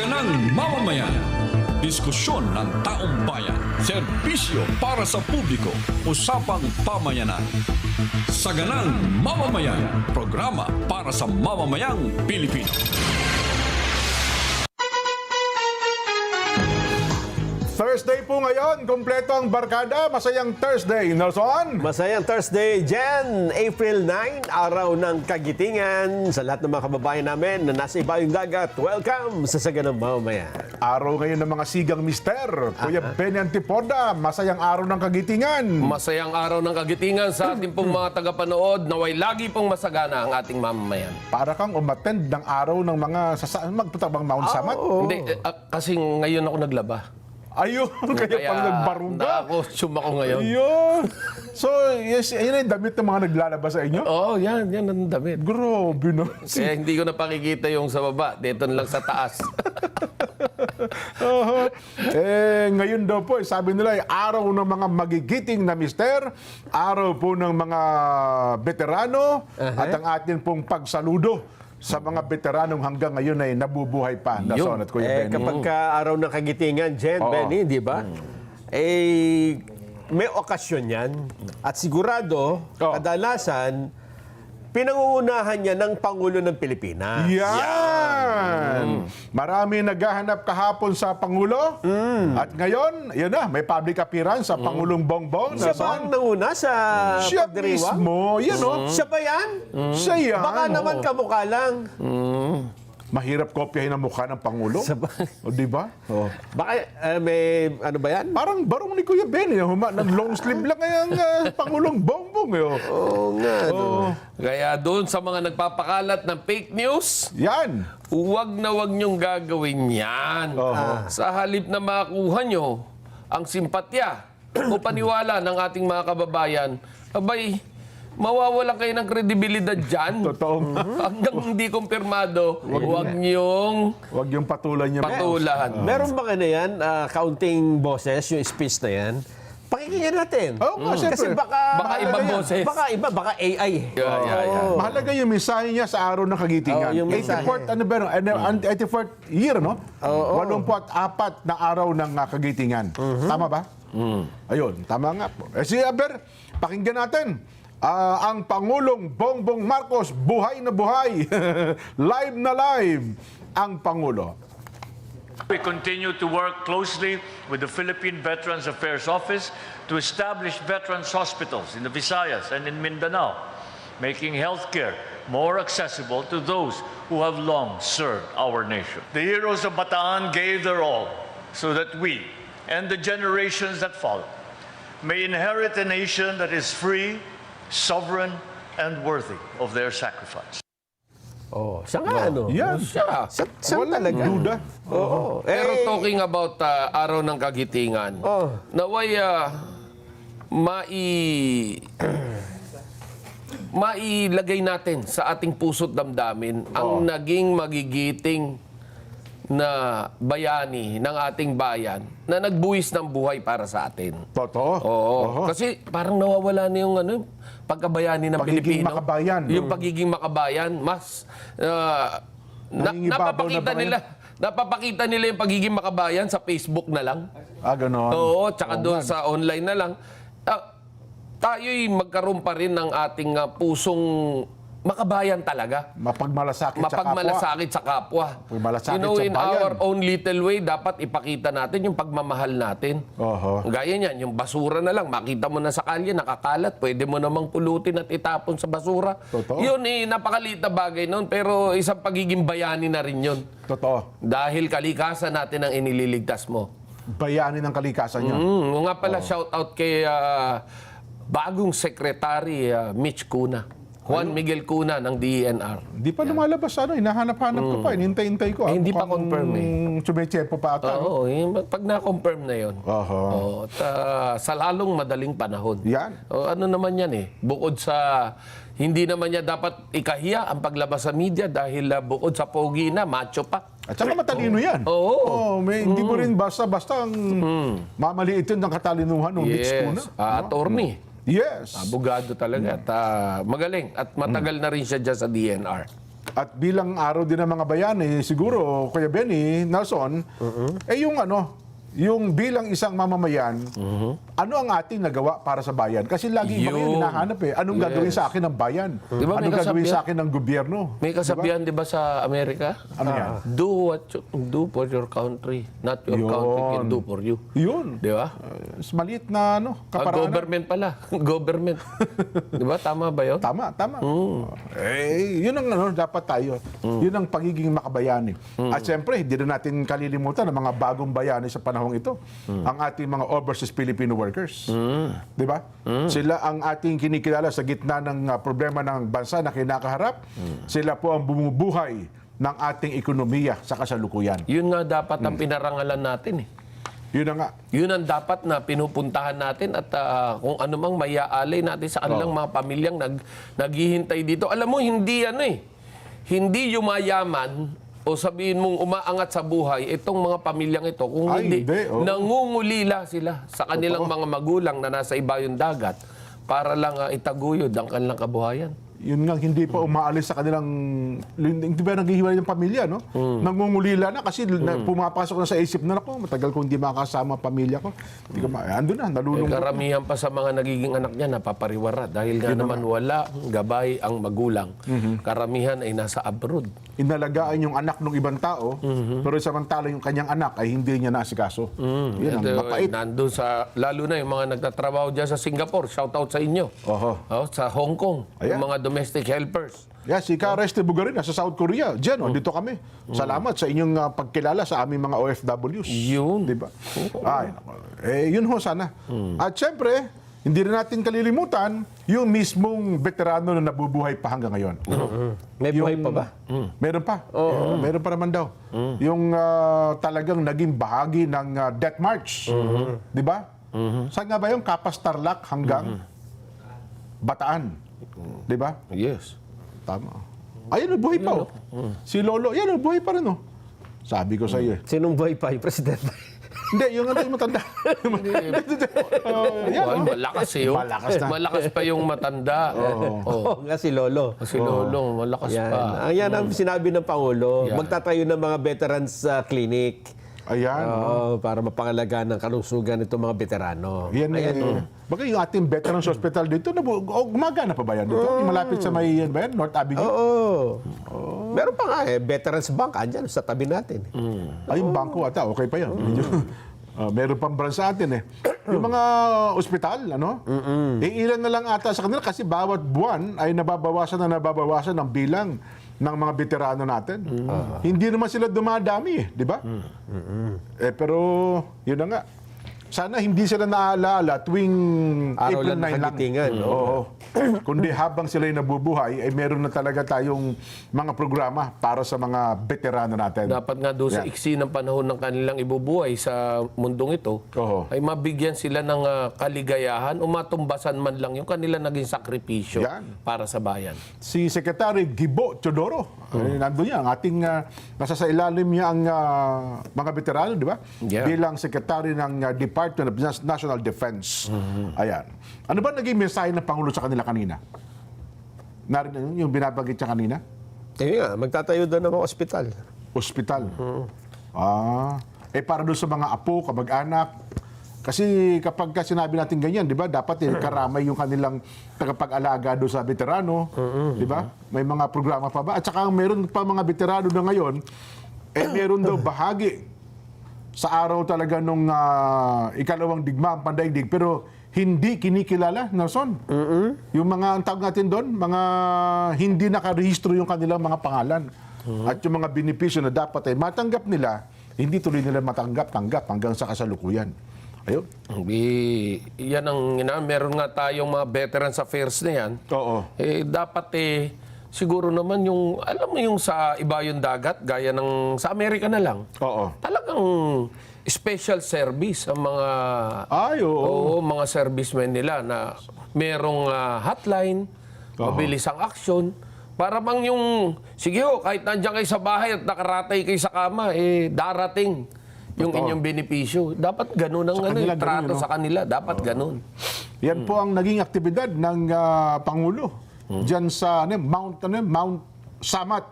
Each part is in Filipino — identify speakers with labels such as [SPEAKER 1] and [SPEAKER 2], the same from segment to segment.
[SPEAKER 1] Saganang mamamayan. Diskusyon ng taong bayan. Serbisyo para sa publiko. Usapang pamayanan. Saganang mamamayan. Programa para sa mamamayang Pilipino.
[SPEAKER 2] Thursday po ngayon, kumpleto ang barkada. Masayang Thursday, Nelson.
[SPEAKER 3] Masayang Thursday, Jan. April 9, araw ng kagitingan. Sa lahat ng mga kababayan namin na nasa ibayong dagat, welcome sa Saganang Mamamayan.
[SPEAKER 2] Araw ngayon ng mga sigang mister. Kuya Benny Antipoda, masayang araw ng kagitingan.
[SPEAKER 4] Masayang araw ng kagitingan sa ating pong mga tagapanood. Naway lagi pong masagana ang ating mamamayan.
[SPEAKER 2] Para kang umattend ng araw ng mga magpunta bang Mount Samat?
[SPEAKER 4] Hindi, kasi ngayon ako naglaba.
[SPEAKER 2] Ayun, kaya pang nagbaruga.
[SPEAKER 4] Naka-costume ako ngayon.
[SPEAKER 2] Ayun. So, yes, ayun ang damit ng mga naglalabas sa inyo?
[SPEAKER 4] Oo, yan ang damit.
[SPEAKER 2] Grabe na.
[SPEAKER 4] Kaya hindi ko na pakikita yung sa baba. Dito lang sa taas.
[SPEAKER 2] Ngayon daw po, sabi nila, araw ng mga magigiting na mister, araw po ng mga veterano, at ang atin pong pagsaludo sa mga veteranong hanggang ngayon ay nabubuhay pa. Nason at Kuya Benny.
[SPEAKER 3] Kapag araw ng kagitingan, Jan,
[SPEAKER 2] Oo.
[SPEAKER 3] Benny, di ba? May okasyon yan. At sigurado, kadalasan, pinangungunahan niya ng Pangulo ng Pilipinas.
[SPEAKER 2] Yan! Marami naghahanap kahapon sa Pangulo. At ngayon, yun na, may public appearance sa Pangulong Bongbong.
[SPEAKER 3] Siya ba ang nanguna sa
[SPEAKER 2] Siya
[SPEAKER 3] pagdiriwang?
[SPEAKER 2] mismo. Yan o.
[SPEAKER 3] Siya ba yan?
[SPEAKER 2] Siya yan.
[SPEAKER 3] Baka naman kamukha lang.
[SPEAKER 2] Mahirap kopyahin ang mukha ng Pangulo. O, di ba?
[SPEAKER 3] Baka may ano ba yan?
[SPEAKER 2] Parang barong ni Kuya Benny. Ng long sleeve lang ang Pangulong Bongbong.
[SPEAKER 3] Oo nga.
[SPEAKER 4] Kaya doon sa mga nagpapakalat ng fake news,
[SPEAKER 2] Yan.
[SPEAKER 4] huwag na huwag niyong gagawin yan. Sa halip na makuha niyo ang simpatya o paniwala ng ating mga kababayan, abay, mawawalan kayo ng kredibilidad dyan.
[SPEAKER 2] Totoong.
[SPEAKER 4] Hanggang hindi kumpirmado, huwag niyong
[SPEAKER 2] Huwag yung patulan niya.
[SPEAKER 4] patulan.
[SPEAKER 3] Meron ba na yan, counting boses, yung speech na yan? Pakinggan natin.
[SPEAKER 2] Oo nga,
[SPEAKER 3] Kasi
[SPEAKER 2] syempre.
[SPEAKER 4] Baka ibang boses.
[SPEAKER 3] Baka AI.
[SPEAKER 4] Yeah.
[SPEAKER 2] Mahalaga yung mensahe niya sa araw ng kagitingan.
[SPEAKER 3] Oo, yung mensahe.
[SPEAKER 2] 84th, ano ba, 84th year, no? 84 na araw ng kagitingan. Tama ba? Ayun, tama nga po. Si Aber, pakinggan natin. Ang Pangulong Bongbong Marcos, buhay na buhay. Live na live ang Pangulo.
[SPEAKER 5] We continue to work closely with the Philippine Veterans Affairs Office to establish veterans hospitals in the Visayas and in Mindanao, making healthcare more accessible to those who have long served our nation. The heroes of Bataan gave their all so that we and the generations that follow may inherit a nation that is free, sovereign, and worthy of their sacrifice.
[SPEAKER 3] Siya nga, ano?
[SPEAKER 2] Yan.
[SPEAKER 4] Siya.
[SPEAKER 3] Siya
[SPEAKER 2] Walang
[SPEAKER 3] talaga.
[SPEAKER 2] duda.
[SPEAKER 3] Oo.
[SPEAKER 4] Pero talking about araw ng kagitingan, naway mailagay natin sa ating puso't damdamin ang naging magigiting na bayani ng ating bayan na nagbuwis ng buhay para sa atin.
[SPEAKER 2] Totoo.
[SPEAKER 4] Oo. Kasi parang nawawala na yung pagkabayani ng
[SPEAKER 2] Pagiging
[SPEAKER 4] Pilipino.
[SPEAKER 2] makabayan.
[SPEAKER 4] Yung pagiging makabayan, mas
[SPEAKER 2] Nangingibabaw na ba kayo?
[SPEAKER 4] napapakita nila yung pagiging makabayan sa Facebook na lang.
[SPEAKER 2] Ganon.
[SPEAKER 4] Oo, tsaka doon sa online na lang. Tayo'y magkaroon pa rin ng ating pusong makabayan talaga.
[SPEAKER 2] Mapagmalasakit sa kapwa.
[SPEAKER 4] Mapagmalasakit sa kapwa.
[SPEAKER 2] Mapagmalasakit
[SPEAKER 4] You know,
[SPEAKER 2] sa
[SPEAKER 4] in
[SPEAKER 2] bayan.
[SPEAKER 4] our own little way, dapat ipakita natin yung pagmamahal natin. Gaya niyan, yung basura na lang, makita mo na sa kalye, nakakalat, pwede mo namang pulutin at itapon sa basura.
[SPEAKER 2] Totoo.
[SPEAKER 4] Yun, napakaliit na bagay nun, pero isang pagiging bayani na rin yun.
[SPEAKER 2] Totoo.
[SPEAKER 4] Dahil kalikasan natin ang inililigtas mo.
[SPEAKER 2] Bayani ng kalikasan niya.
[SPEAKER 4] Nga pala, shout out kay bagong Secretary Mitch Cuna. Juan Miguel Cuna ng DENR.
[SPEAKER 2] Di pa lumalabas, hinahanap-hanap ko pa, hinintay-hintay ko.
[SPEAKER 4] Hindi pa confirm
[SPEAKER 2] Sumechepo pa ata.
[SPEAKER 4] Oo, pag na-confirm na yun.
[SPEAKER 2] Oho.
[SPEAKER 4] Sa lalong madaling panahon.
[SPEAKER 2] Yan.
[SPEAKER 4] Ano naman yan bukod sa, hindi naman niya dapat ikahiya ang paglabas sa media dahil bukod sa pogi na, macho pa.
[SPEAKER 2] At saka matalino yan.
[SPEAKER 4] Oo.
[SPEAKER 2] Hindi mo rin basta-basta ang mamaliit yun ng katalinuhan ng Mitch Cuna.
[SPEAKER 4] Attorney.
[SPEAKER 2] Yes.
[SPEAKER 4] Abogado talaga at magaling at matagal na rin siya dyan sa DNR.
[SPEAKER 2] At bilang araw din ng mga bayani, siguro, Kuya Benny, Nelson, yung bilang isang mamamayan, ano ang ating nagawa para sa bayan? Kasi lagi iba kayo hinahanap Anong gagawin sa akin ng bayan?
[SPEAKER 4] Di ba may
[SPEAKER 2] Anong gagawin
[SPEAKER 4] kasabihan?
[SPEAKER 2] sa akin ng gobyerno?
[SPEAKER 4] May kasabihan, di ba, sa Amerika?
[SPEAKER 2] Ano yan?
[SPEAKER 4] Do what you do for your country, not your
[SPEAKER 2] Yun.
[SPEAKER 4] country can do for you.
[SPEAKER 2] Yun.
[SPEAKER 4] Di ba?
[SPEAKER 2] Maliit na kaparaanan.
[SPEAKER 4] Government pala. Government. Di ba? Tama ba yun?
[SPEAKER 2] Tama. Yun ang dapat tayo. Yun ang pagiging makabayani. At siyempre, hindi na natin kalilimutan ang mga bagong bayani sa panahong ito. Ang ating mga overseas Filipino workers. Di ba? Sila ang ating kinikilala sa gitna ng problema ng bansa na kinakaharap. Sila po ang bumubuhay ng ating ekonomiya sa kasalukuyan.
[SPEAKER 4] Yun nga dapat ang pinarangalan natin
[SPEAKER 2] Yun na nga.
[SPEAKER 4] Yun ang dapat na pinupuntahan natin at kung ano mang maiaalay natin sa kanilang mga pamilyang naghihintay dito. Alam mo, hindi hindi yumayaman o sabihin mong umaangat sa buhay itong mga pamilyang ito kung hindi nangungulila sila sa kanilang mga magulang na nasa ibayong dagat para lang itaguyod ang kanilang kabuhayan.
[SPEAKER 2] Yun nga, hindi pa umaalis sa kanilang, hindi ba naghihiwalay ng pamilya, no? Nangungulila na kasi pumapasok na sa isip na, ako, matagal kong hindi makasama ang pamilya ko. Hindi ko ando na, nalulungkot.
[SPEAKER 4] Karamihan pa sa mga nagiging anak niya napapariwara dahil nga naman wala gabay ang magulang. Karamihan ay nasa abroad.
[SPEAKER 2] Inalagaan yung anak ng ibang tao, pero samantala yung kanyang anak ay hindi niya naasikaso. Yan ang mapait.
[SPEAKER 4] Nandun lalo na yung mga nagtatrabaho dyan sa Singapore. Shout out sa inyo. Sa Hong Kong.
[SPEAKER 2] Ayan.
[SPEAKER 4] Yung mga domestic helpers.
[SPEAKER 2] Si Kareste Bugarin sa South Korea. Diyan, dito kami. Salamat sa inyong pagkilala sa aming mga OFWs.
[SPEAKER 4] Yun.
[SPEAKER 2] Di ba? Yun ho sana. At syempre, hindi rin natin kalilimutan yung mismong veterano na nabubuhay pa hanggang ngayon.
[SPEAKER 3] May buhay pa ba?
[SPEAKER 2] Meron pa. Meron pa naman daw. Yung talagang naging bahagi ng Death March. Di ba? Saan nga ba yung Kapas Tarlac hanggang Bataan? Di ba?
[SPEAKER 4] Yes.
[SPEAKER 2] Tama. Ayun, buhay pa. Si Lolo, yan, buhay pa rin. Sabi ko sa iyo.
[SPEAKER 3] Sinong buhay pa? Yung presidente?
[SPEAKER 2] Hindi, yung yung matanda.
[SPEAKER 4] Malakas yun.
[SPEAKER 2] Malakas na.
[SPEAKER 4] Malakas pa yung matanda.
[SPEAKER 3] Oo, nga si Lolo.
[SPEAKER 4] Si Lolo, malakas
[SPEAKER 3] Yan.
[SPEAKER 4] pa.
[SPEAKER 3] Yan ang sinabi ng Pangulo.
[SPEAKER 4] Yan.
[SPEAKER 3] Magtatayo ng mga veterans clinic.
[SPEAKER 2] Ayan.
[SPEAKER 3] Para mapangalagaan ng kalusugan itong mga veterano.
[SPEAKER 2] Yan, Baka yung ating Veterans Hospital dito, gumagana pa ba yan dito? Yung malapit sa may North Avenue?
[SPEAKER 3] Meron pa nga Veterans Bank, andyan sa tabi natin.
[SPEAKER 2] Ay, yung bangko ata, okay pa yan. Meron pang branch sa atin Yung mga ospital, ilan na lang ata sa kanila kasi bawat buwan ay nababawasan ng bilang ng mga veterano natin. Hindi naman sila dumadami, di ba? Pero, yun na nga. Sana hindi sila naaalala tuwing
[SPEAKER 3] Araw
[SPEAKER 2] April 9
[SPEAKER 3] lang
[SPEAKER 2] lang.
[SPEAKER 3] nakagitingan,
[SPEAKER 2] Oo. Kundi habang sila'y nabubuhay, ay meron na talaga tayong mga programa para sa mga veterano natin.
[SPEAKER 4] Dapat nga doon sa iksi ng panahon ng kanilang ibubuhay sa mundong ito, ay mabigyan sila ng kaligayahan o matumbasan man lang yung kanilang naging sakripisyo para sa bayan.
[SPEAKER 2] Si Secretary Gibo Teodoro, nandun yan, ang ating nasa sa ilalim niya ang mga veterano, di ba?
[SPEAKER 4] Yeah.
[SPEAKER 2] Bilang Secretary ng Department of National Defense. Ayan. Ano ba naging mensahe ng Pangulo sa kanila kanina? Narinig yung binabanggit niya kanina?
[SPEAKER 3] Nga, magtatayo doon ng mga ospital.
[SPEAKER 2] Ospital. Para doon sa mga apo, kamag-anak. Kasi kapag sinabi natin ganyan, di ba, dapat karamay yung kanilang tagapag-alaga doon sa veterano. Di ba? May mga programa pa ba? At saka meron pa mga veterano na ngayon, meron daw bahagi sa araw talaga nung ikalawang digma, ang pandaigdig, pero hindi kinikilala, Nelson. Yung mga, ang tawag natin doon, mga hindi nakarehistro yung kanilang mga pangalan. At yung mga benepisyo na dapat ay matanggap nila, hindi tuloy nila matanggap hanggang sa kasalukuyan. Ayun.
[SPEAKER 4] Yan ang meron nga tayong mga veterans affairs na yan.
[SPEAKER 2] Oo.
[SPEAKER 4] Dapat siguro naman yung, alam mo yung sa ibayong dagat, gaya ng sa Amerika na lang.
[SPEAKER 2] Oo.
[SPEAKER 4] Talagang special service ang mga mga servicemen nila na merong hotline, mabilis ang aksyon. Para bang yung, sige kahit nandiyan kayo sa bahay at nakaratay kayo sa kama, darating yung inyong benepisyo. Dapat ganun ang trato sa kanila. Dapat ganun.
[SPEAKER 2] Yan po ang naging aktibidad ng Pangulo. Diyan sa Mount Samat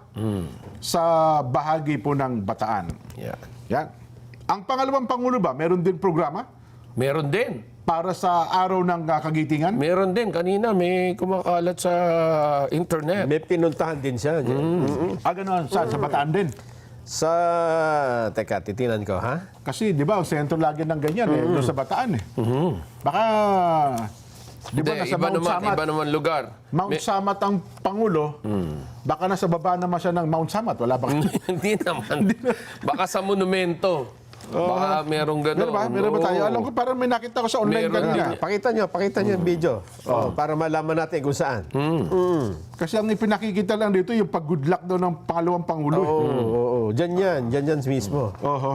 [SPEAKER 2] sa bahagi po ng Bataan.
[SPEAKER 4] Yan.
[SPEAKER 2] Yan. Ang pangalawang Pangulo ba, meron din programa
[SPEAKER 4] Meron din.
[SPEAKER 2] para sa araw ng kagitingan?
[SPEAKER 4] Meron din. Kanina may kumakalat sa internet.
[SPEAKER 3] May pinuntahan din siya.
[SPEAKER 2] Ganon. Sa Bataan din.
[SPEAKER 3] Sa... Teka, titinan ko, ha?
[SPEAKER 2] Kasi, di ba, ang sentro lagi ng ganyan, doon sa Bataan eh. Baka, di ba,
[SPEAKER 4] Hindi,
[SPEAKER 2] nasa Mount Samat.
[SPEAKER 4] iba naman lugar.
[SPEAKER 2] Mount Samat ang Pangulo, baka nasa baba naman siya ng Mount Samat. Wala ba?
[SPEAKER 4] Hindi naman. Baka sa monumento. Baka merong gano'n.
[SPEAKER 2] Meron ba? Meron ba tayo? Alam ko, parang may nakita ko sa online
[SPEAKER 4] Meron
[SPEAKER 2] kanina.
[SPEAKER 3] Pakita nyo yung video. Para malaman natin kung saan.
[SPEAKER 2] Kasi ang ipinakikita lang dito, yung pag-good luck daw ng pangalawang Pangulo.
[SPEAKER 3] Oo. Diyan yan mismo.
[SPEAKER 2] Oho.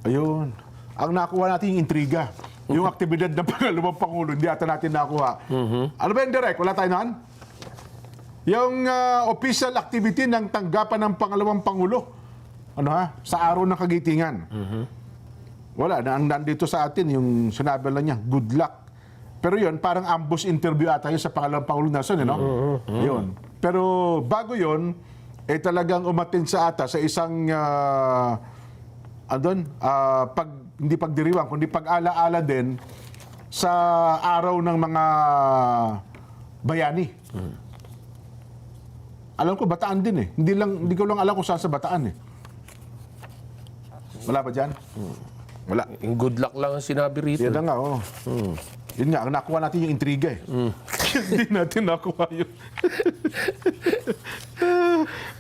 [SPEAKER 2] Ayun. Ang nakuha natin yung intriga. Yung aktibidad ng pangalawang Pangulo, hindi ata natin nakuha. Ano ba yung direct? Wala tayo naan? Yung official activity ng tanggapan ng pangalawang Pangulo. Ano ha? Sa araw ng kagitingan. Wala. Ang nandito sa atin, yung sinabi lang niya, good luck. Pero yun, parang ambush interview ata yun sa pangalawang Pangulo Nelson, Yun. Pero bago yun, talagang umatin sa ata sa isang hindi pagdiriwang, kundi pag-ala-ala din sa araw ng mga bayani. Alam ko, Bataan din eh. Hindi ko lang alam kung saan sa Bataan eh. Wala ba dyan? Wala.
[SPEAKER 4] Yung good luck lang ang sinabi rito.
[SPEAKER 2] Yan na nga, oh. Yun nga, ang nakuha natin yung intriga eh. Hindi natin nakuha yun.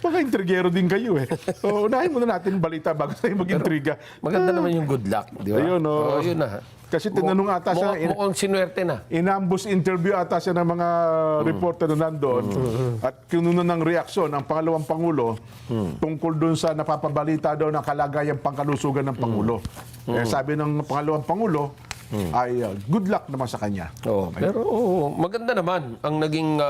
[SPEAKER 2] Baka intrigero din kayo eh. So, unahin muna natin balita bago tayo mag-intriga.
[SPEAKER 4] Maganda naman yung good luck, di ba?
[SPEAKER 2] Ayun, oh.
[SPEAKER 4] Yun na.
[SPEAKER 2] Kasi tinanong ata siya,
[SPEAKER 4] Mukhang sinuwerte na.
[SPEAKER 2] inambus interview ata siya ng mga reporter na nandoon at kinunan ng reaksyon ang pangalawang Pangulo tungkol doon sa napapabalita daw ng kalagayang pangkalusugan ng Pangulo. Sabi ng pangalawang Pangulo ay good luck naman sa kanya.
[SPEAKER 4] Pero maganda naman ang naging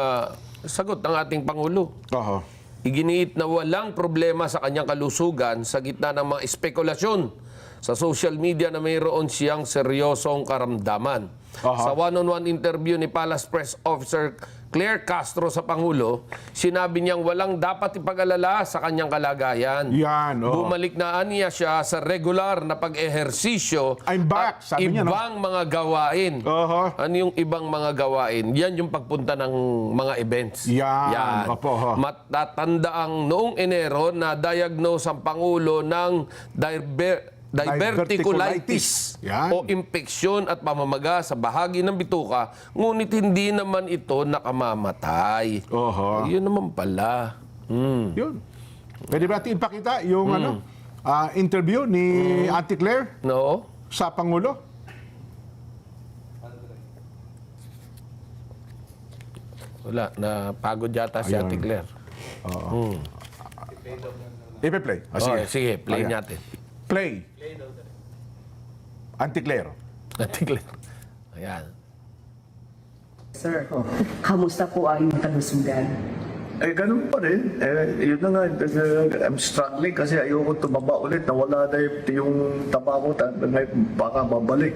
[SPEAKER 4] sagot ng ating Pangulo.
[SPEAKER 2] Oho.
[SPEAKER 4] Iginiit na walang problema sa kanyang kalusugan sa gitna ng mga espekulasyon sa social media na mayroon siyang seryosong karamdaman. Sa one-on-one interview ni Palace Press Officer Claire Castro sa Pangulo, sinabi niyang walang dapat ipag-alala sa kanyang kalagayan.
[SPEAKER 2] Yan, oh.
[SPEAKER 4] Bumalik na niya siya sa regular na pag-ehersisyo
[SPEAKER 2] I'm back,
[SPEAKER 4] at
[SPEAKER 2] sabi niya, no?
[SPEAKER 4] ibang mga gawain.
[SPEAKER 2] Oho.
[SPEAKER 4] Ano yung ibang mga gawain? Yan yung pagpunta ng mga events.
[SPEAKER 2] Yan. Opo, ho.
[SPEAKER 4] Matatanda ang noong Enero na diagnose ang Pangulo ng diverticulitis
[SPEAKER 2] Yan.
[SPEAKER 4] o impeksyon at pamamaga sa bahagi ng bituka, ngunit hindi naman ito nakamamatay.
[SPEAKER 2] Oho.
[SPEAKER 4] Yun naman pala.
[SPEAKER 2] Yun. Pwede ba natin ipakita yung interview ni Auntie Claire
[SPEAKER 4] No?
[SPEAKER 2] sa Pangulo?
[SPEAKER 4] Wala. Napagod yata si
[SPEAKER 2] Ayun.
[SPEAKER 4] Ate Claire.
[SPEAKER 2] Ipe-play.
[SPEAKER 4] Okay, sige, play
[SPEAKER 2] Ayan.
[SPEAKER 4] natin.
[SPEAKER 2] Play. Auntie Claire.
[SPEAKER 4] Ate Claire. Ayan.
[SPEAKER 6] Sir, kamusta po ang inyong kalusugan?
[SPEAKER 7] Ganun pa rin. Yun na nga, I'm struggling kasi ayoko tumaba ulit. Nawala na yung taba ko, baka babalik.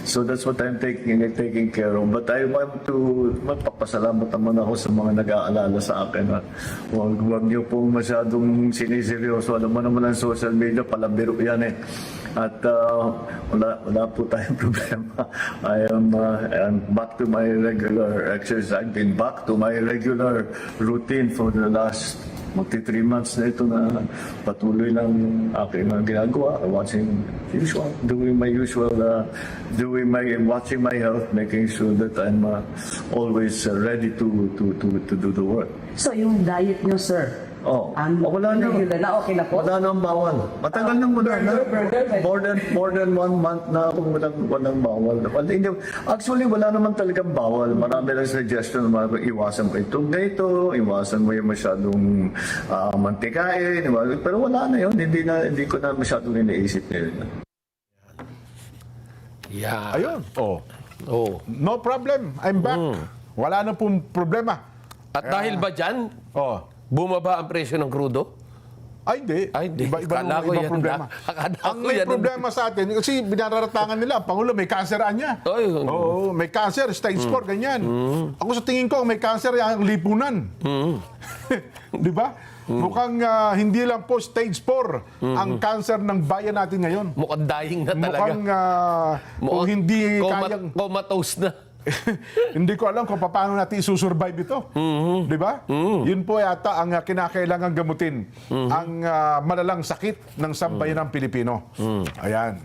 [SPEAKER 7] So that's what I'm taking care of. But I want to magpapasalamat naman ako sa mga nag-aalala sa akin. Huwag niyo pong masyadong siniseryoso. Alam mo naman ang social media, palabiro yan eh. At wala po tayong problema. I'm back to my regular exercise. I've been back to my regular routine for the last 3 months na ito na patuloy lang aking ginagawa. Watching usual, doing my usual, watching my health, making sure that I'm always ready to do the work.
[SPEAKER 6] So, yung diet nyo, sir,
[SPEAKER 7] Wala na.
[SPEAKER 6] okay na po?
[SPEAKER 7] Wala nang bawal. Matagal nang wala na. More than 1 month na akong walang bawal. Actually, wala naman talagang bawal. Marami lang suggestion na iwasan mo itong ganito, iwasan mo yung masyadong mantikain. Pero wala na yun. Hindi ko na masyadong iniisip ngayon.
[SPEAKER 4] Yeah.
[SPEAKER 2] Ayun. Oh.
[SPEAKER 4] Oh.
[SPEAKER 2] No problem. I'm back. Wala na pong problema.
[SPEAKER 4] At dahil ba dyan,
[SPEAKER 2] Oh.
[SPEAKER 4] bumaba ang presyo ng krudo?
[SPEAKER 2] Ay, hindi. Iba
[SPEAKER 4] Akala ko yan,
[SPEAKER 2] problema.
[SPEAKER 4] akala ko
[SPEAKER 2] Ang may
[SPEAKER 4] yan.
[SPEAKER 2] problema sa atin, kasi binararatangan nila, ang Pangulo may kanser niya.
[SPEAKER 4] Ay,
[SPEAKER 2] Oo, may cancer, stage 4, ganyan. Ako sa tingin ko, may cancer yung lipunan. Di ba? Mukhang hindi lang po stage 4 ang cancer ng bayan natin ngayon.
[SPEAKER 4] mukhang dying na talaga.
[SPEAKER 2] Mukhang kung hindi kayang...
[SPEAKER 4] Comatose na.
[SPEAKER 2] Hindi ko alam kung paano natin isusurvive ito. Di ba? Yun po yata ang kinakailangan gamutin. Ang malalang sakit ng sambayanang Pilipino. Ayan.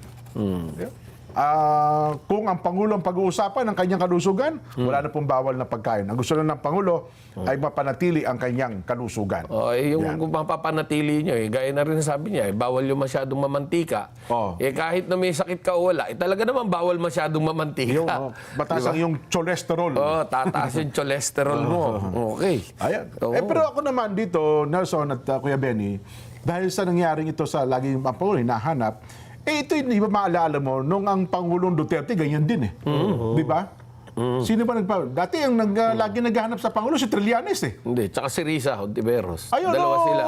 [SPEAKER 2] Kung ang Pangulo ang pag-uusapan ng kanyang kalusugan, wala na pong bawal na pagkain. Ang gusto lang ng Pangulo ay mapanatili ang kanyang kalusugan.
[SPEAKER 4] Yung
[SPEAKER 2] Yan.
[SPEAKER 4] kung mapapanatili nyo, gaya na rin sabi niya, bawal yung masyadong mamantika. Kahit na may sakit ka o wala, talaga naman bawal masyadong mamantika.
[SPEAKER 2] Yung mataas ang yung cholesterol.
[SPEAKER 4] Tataas yung cholesterol mo. Okay.
[SPEAKER 2] Ayan.
[SPEAKER 4] Oo.
[SPEAKER 2] Pero ako naman dito, Nelson at Kuya Benny, dahil sa nangyaring ito sa laging ang Pangulo hinahanap, ito hindi ba maalala mo, nung ang Pangulong Duterte, ganyan din eh. Di ba? Sino ba dati ang lagi naghahanap sa Pangulo, si Trillanes eh.
[SPEAKER 4] Hindi, tsaka si Risa Hontiveros.
[SPEAKER 2] Ayun,
[SPEAKER 4] Dalawa sila.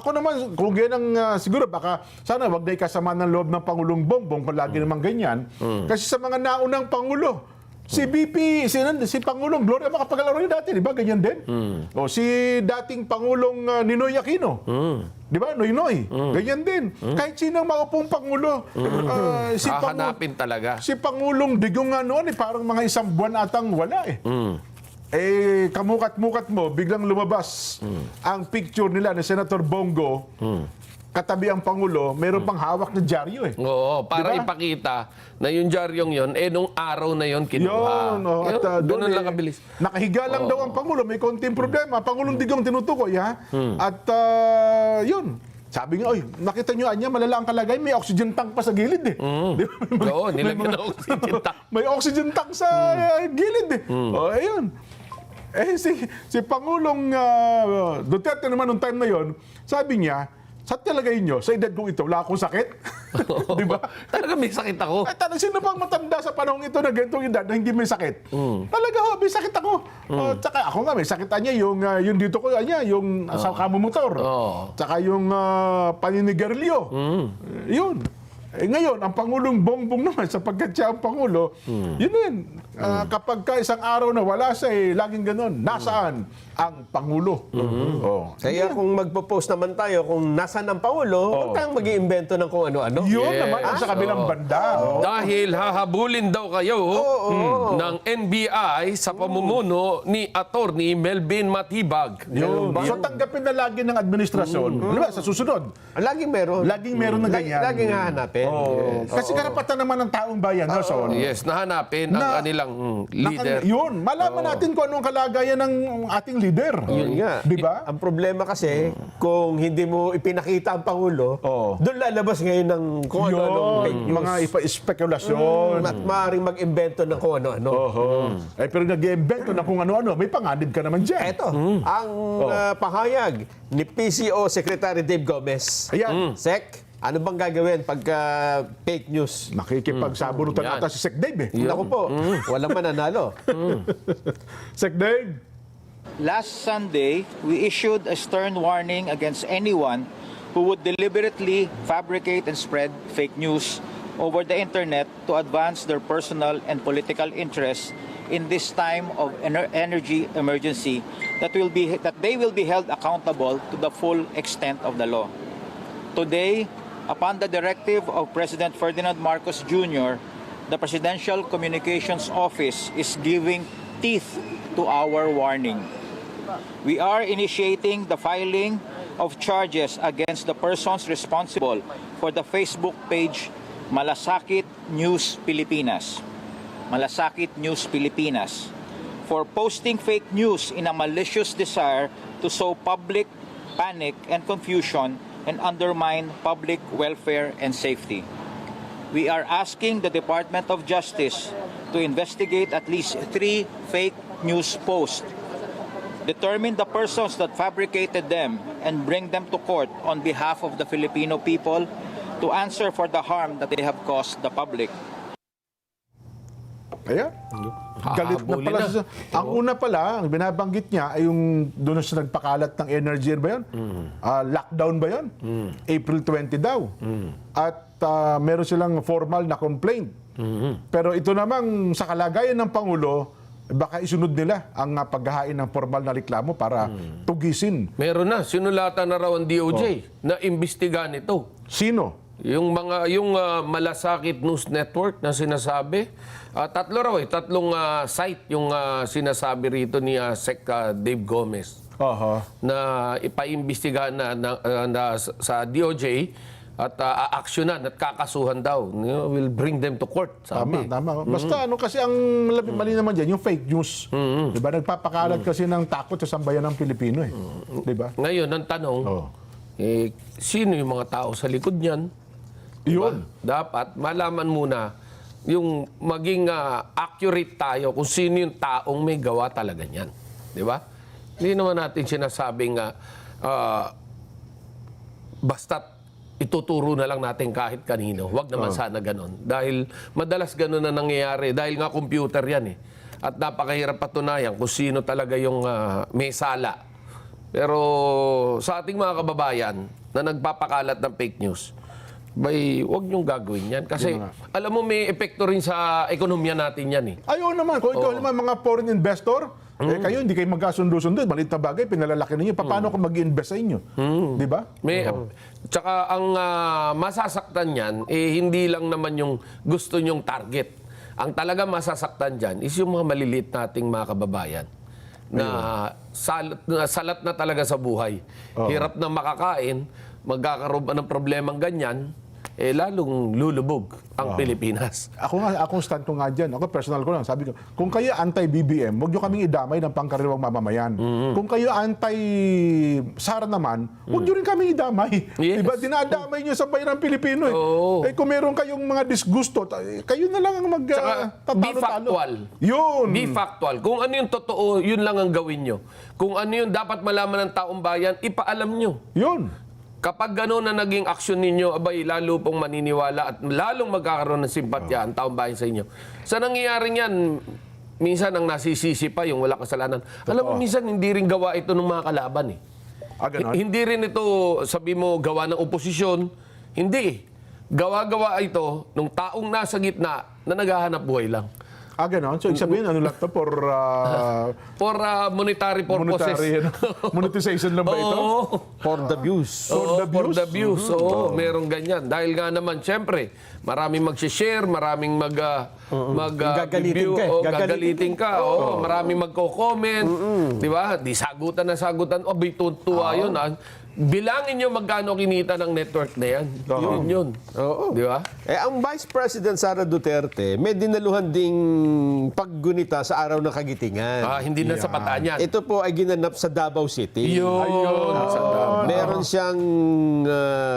[SPEAKER 2] Ako naman, kung yan ang siguro, baka sana wag na ikasama ng loob ng Pangulong Bongbong kung lagi naman ganyan. Kasi sa mga naunang Pangulo, si BP, si Pangulong Gloria Macapagal Arroyo dati, di ba? Ganyan din. O si dating Pangulong Ninoy Aquino. Di ba? Noy. Ganyan din. Kahit sinang maupong Pangulo.
[SPEAKER 4] Hahanapin talaga.
[SPEAKER 2] Si Pangulong Digong noon, parang mga isang buwan atang wala eh. Kamukat-mukat mo, biglang lumabas ang picture nila ni Senator Bongo. Katabi ang Pangulo, meron pang hawak na dyaryo eh.
[SPEAKER 4] Oo, para
[SPEAKER 2] Diba?
[SPEAKER 4] ipakita na yung jaryong yun, nung araw na yun kinuha.
[SPEAKER 2] Yun, at
[SPEAKER 4] Ganun
[SPEAKER 2] doon
[SPEAKER 4] lang kabilis.
[SPEAKER 2] Nakahiga lang daw ang Pangulo, may konting problema. Pangulong Digong tinutukoy, ha? At yun, sabi nga, oy, nakita nyo, anya, malala ang kalagay, may oxygen tank pa sa gilid eh. Di ba?
[SPEAKER 4] Oo, nilagyan ng oxygen tank.
[SPEAKER 2] May oxygen tank sa gilid eh. O, ayun. Si Pangulong Duterte naman nung time na yon, sabi niya, sa talagay nyo, sa edad kong ito, wala akong sakit. Di ba?
[SPEAKER 4] Talaga may sakit ako.
[SPEAKER 2] Sino bang matanda sa panahon ito na ganitong edad na hindi may sakit? Talaga may sakit ako. Tsaka ako nga, may sakit niya yung dito ko, yung sa kamumotor. Tsaka yung paninigarilyo. Yun. Ngayon, ang Pangulong Bongbong naman, sapagkat siya ang Pangulo, yun din. Kapag ka isang araw na wala siya, laging ganun. Nasaan ang Pangulo?
[SPEAKER 3] Kaya kung magpo-post naman tayo kung nasaan ang Pangulo, huwag tayong mag-iimbento ng kung ano-ano.
[SPEAKER 2] Yun naman ang sa kabilang banda.
[SPEAKER 4] Dahil hahabulin daw kayo ng NBI sa pamumuno ni Attorney Melvin Matibag.
[SPEAKER 2] Yun. So tanggapin na lagi ng administrasyon. Ano ba, sa susunod?
[SPEAKER 3] Laging meron.
[SPEAKER 2] Laging meron na ganyan.
[SPEAKER 3] Laging hahanapin.
[SPEAKER 2] Kasi karapatan naman ng taong bayan. Nelson.
[SPEAKER 4] Yes, nahanapin ang kanilang leader.
[SPEAKER 2] Yun, malaman natin kung anong kalagayan ng ating leader.
[SPEAKER 3] Yun nga.
[SPEAKER 2] Di ba?
[SPEAKER 3] Ang problema kasi, kung hindi mo ipinakita ang Pangulo, doon lalabas ngayon ng kung ano-anong fake news.
[SPEAKER 2] Mga spekulasyon.
[SPEAKER 3] At maaaring mag-imbento ng kung ano-ano.
[SPEAKER 2] Pero nag-iimbento na kung ano-ano, may panganib ka naman dyan.
[SPEAKER 3] Eto, ang pahayag ni PCO Secretary Dave Gomez.
[SPEAKER 2] Ayan.
[SPEAKER 3] Sec, ano bang gagawin pagka fake news?
[SPEAKER 2] Makikipagsabunutan
[SPEAKER 4] Yan.
[SPEAKER 2] ata si Sec Dave eh.
[SPEAKER 3] Naku po, walang mananalo.
[SPEAKER 2] Sec Dave.
[SPEAKER 8] Last Sunday, we issued a stern warning against anyone who would deliberately fabricate and spread fake news over the internet to advance their personal and political interests in this time of energy emergency that they will be held accountable to the full extent of the law. Today, upon the directive of President Ferdinand Marcos Jr., the Presidential Communications Office is giving teeth to our warning. We are initiating the filing of charges against the persons responsible for the Facebook page Malasakit News Pilipinas. Malasakit News Pilipinas, for posting fake news in a malicious desire to sow public panic and confusion and undermine public welfare and safety. We are asking the Department of Justice to investigate at least 3 fake news posts, determine the persons that fabricated them, and bring them to court on behalf of the Filipino people to answer for the harm that they have caused the public.
[SPEAKER 2] Kaya, galit na
[SPEAKER 4] Hahabulin
[SPEAKER 2] pala.
[SPEAKER 4] na.
[SPEAKER 2] Ang una pala, ang binabanggit niya ay yung doon siya nagpakalat ng energy ba yun? Lockdown ba yun? April 20 daw. At meron silang formal na complaint. Pero ito namang sa kalagayan ng Pangulo, baka isunod nila ang paghahain ng formal na reklamo para tugisin.
[SPEAKER 4] Meron na, sinulatan na raw ang DOJ na imbestigahan ito.
[SPEAKER 2] Sino?
[SPEAKER 4] Yung Malasakit News Network na sinasabi, tatlong site yung sinasabi rito ni Sec Dave Gomez na ipaimbestigahan na sa DOJ at aaksyonan at kakasuhan daw. Will bring them to court, sabi.
[SPEAKER 2] Tama. Basta kasi ang mali naman dyan, yung fake news. Diba? Nagpapakalat kasi ng takot sa sambayan ng Pilipino eh. Diba?
[SPEAKER 4] Ngayon, ang tanong, sino yung mga tao sa likod niyan?
[SPEAKER 2] Yun.
[SPEAKER 4] Dapat malaman muna yung maging accurate tayo kung sino yung taong may gawa talaga niyan. Di ba? Hindi naman natin sinasabing basta't ituturo na lang natin kahit kanino. Huwag naman sana ganon. Dahil madalas ganon na nangyayari. Dahil nga computer yan eh. At napakahirap patunayan kung sino talaga yung may sala. Pero sa ating mga kababayan na nagpapakalat ng fake news, huwag niyong gagawin yan. Kasi alam mo may epekto rin sa ekonomiya natin yan eh.
[SPEAKER 2] Ayaw naman. Kung ikaw naman mga foreign investor, kayo hindi kayo magkasundo-sundo. Maliit na bagay, pinalalaki ninyo. Paano kung mag-invest sa inyo? Di ba?
[SPEAKER 4] Tsaka ang masasaktan yan, hindi lang naman yung gusto nyong target. Ang talaga masasaktan dyan is yung mga maliliit nating mga kababayan na salat na talaga sa buhay. Hirap na makakain, magkakaroon pa ng problemang ganyan, lalong lulubog ang Pilipinas.
[SPEAKER 2] Akong stand ko nga dyan. Ako personal ko lang. Sabi ko, kung kayo anti-BBM, huwag nyo kaming idamay ng pangkaraniwang mamamayan. Kung kayo anti-SAR naman, huwag nyo rin kaming idamay.
[SPEAKER 4] Yes.
[SPEAKER 2] Diba? Dinadamay nyo sa bayan ng Pilipino. Kung meron kayong mga disgusto, kayo na lang ang
[SPEAKER 4] Be factual.
[SPEAKER 2] Yun.
[SPEAKER 4] Be factual. Kung ano yung totoo, yun lang ang gawin nyo. Kung ano yung dapat malaman ng taong bayan, ipaalam nyo.
[SPEAKER 2] Yun.
[SPEAKER 4] Kapag gano'n na naging aksyon ninyo, abay, lalo pong maniniwala at lalong magkakaroon ng simpatya ang taong bayan sa inyo. Sa nangyayaring yan, minsan ang nasisisi pa yung wala kasalanan. Alam mo, minsan hindi rin gawa ito ng mga kalaban eh.
[SPEAKER 2] Ganon?
[SPEAKER 4] Hindi rin ito, sabi mo, gawa ng oposisyon. Hindi. Gawa-gawa ito nung taong nasa gitna na naghahanap buhay lang.
[SPEAKER 2] Ganon. So, sabihin, ano lang to for
[SPEAKER 4] monetary purposes.
[SPEAKER 2] Monetization lang ba ito?
[SPEAKER 3] For the views.
[SPEAKER 2] For the views?
[SPEAKER 4] For the views. Merong ganyan. Dahil nga naman, siyempre, maraming mag-share, maraming
[SPEAKER 3] Gagalitin ka eh.
[SPEAKER 4] gagalitin ka. Maraming magko-comment. Di ba? Di sagutan na sagutan. Abay, tuwa yun. Bilangin nyo magkano kinita ng network na yan. Yun. Di ba?
[SPEAKER 3] Ang Vice President Sara Duterte, may dinaluhan ding paggunita sa araw ng Kagitingan.
[SPEAKER 4] Hindi na sapatan yan.
[SPEAKER 3] Ito po ay ginanap sa Davao City.
[SPEAKER 4] Yun.
[SPEAKER 3] Meron siyang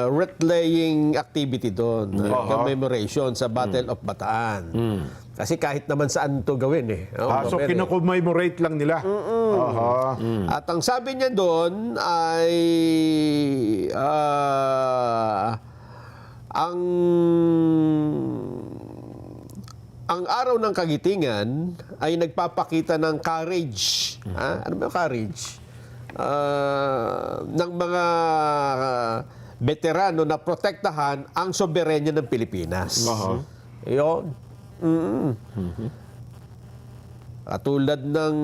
[SPEAKER 3] wreath-laying activity doon. Commemoration sa Battle of Bataan. Kasi kahit naman saan ito gawin eh.
[SPEAKER 2] So, kinocommemorate lang nila.
[SPEAKER 3] At ang sabi niya doon ay ang araw ng Kagitingan ay nagpapakita ng courage. Ano ba yung courage? Ng mga veterano na protektahan ang soberenya ng Pilipinas. Yun. Katulad ng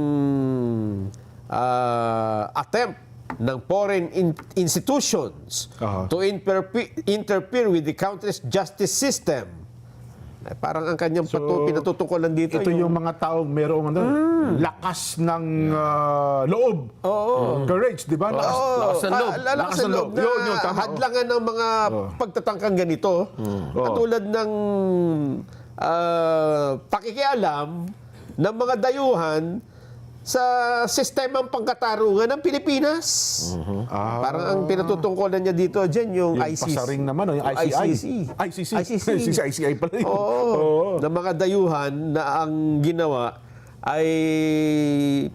[SPEAKER 3] attempt ng foreign institutions to interfere with the country's justice system. Parang ang kanyang pinatutukulan dito.
[SPEAKER 2] Ito yung mga taong merong lakas ng loob. Courage, di ba?
[SPEAKER 4] Lakas ng loob.
[SPEAKER 3] Lakas ng loob na
[SPEAKER 2] Yun, tama.
[SPEAKER 3] hadlangan ng mga pagtatangkang ganito. Katulad ng pakikialam ng mga dayuhan sa sistemang pangkatarungan ng Pilipinas. Parang ang pinatutungkulan niya dito dyan yung ICC.
[SPEAKER 2] Pasaring naman, yung ICC. ICC pala yun.
[SPEAKER 3] Ng mga dayuhan na ang ginawa ay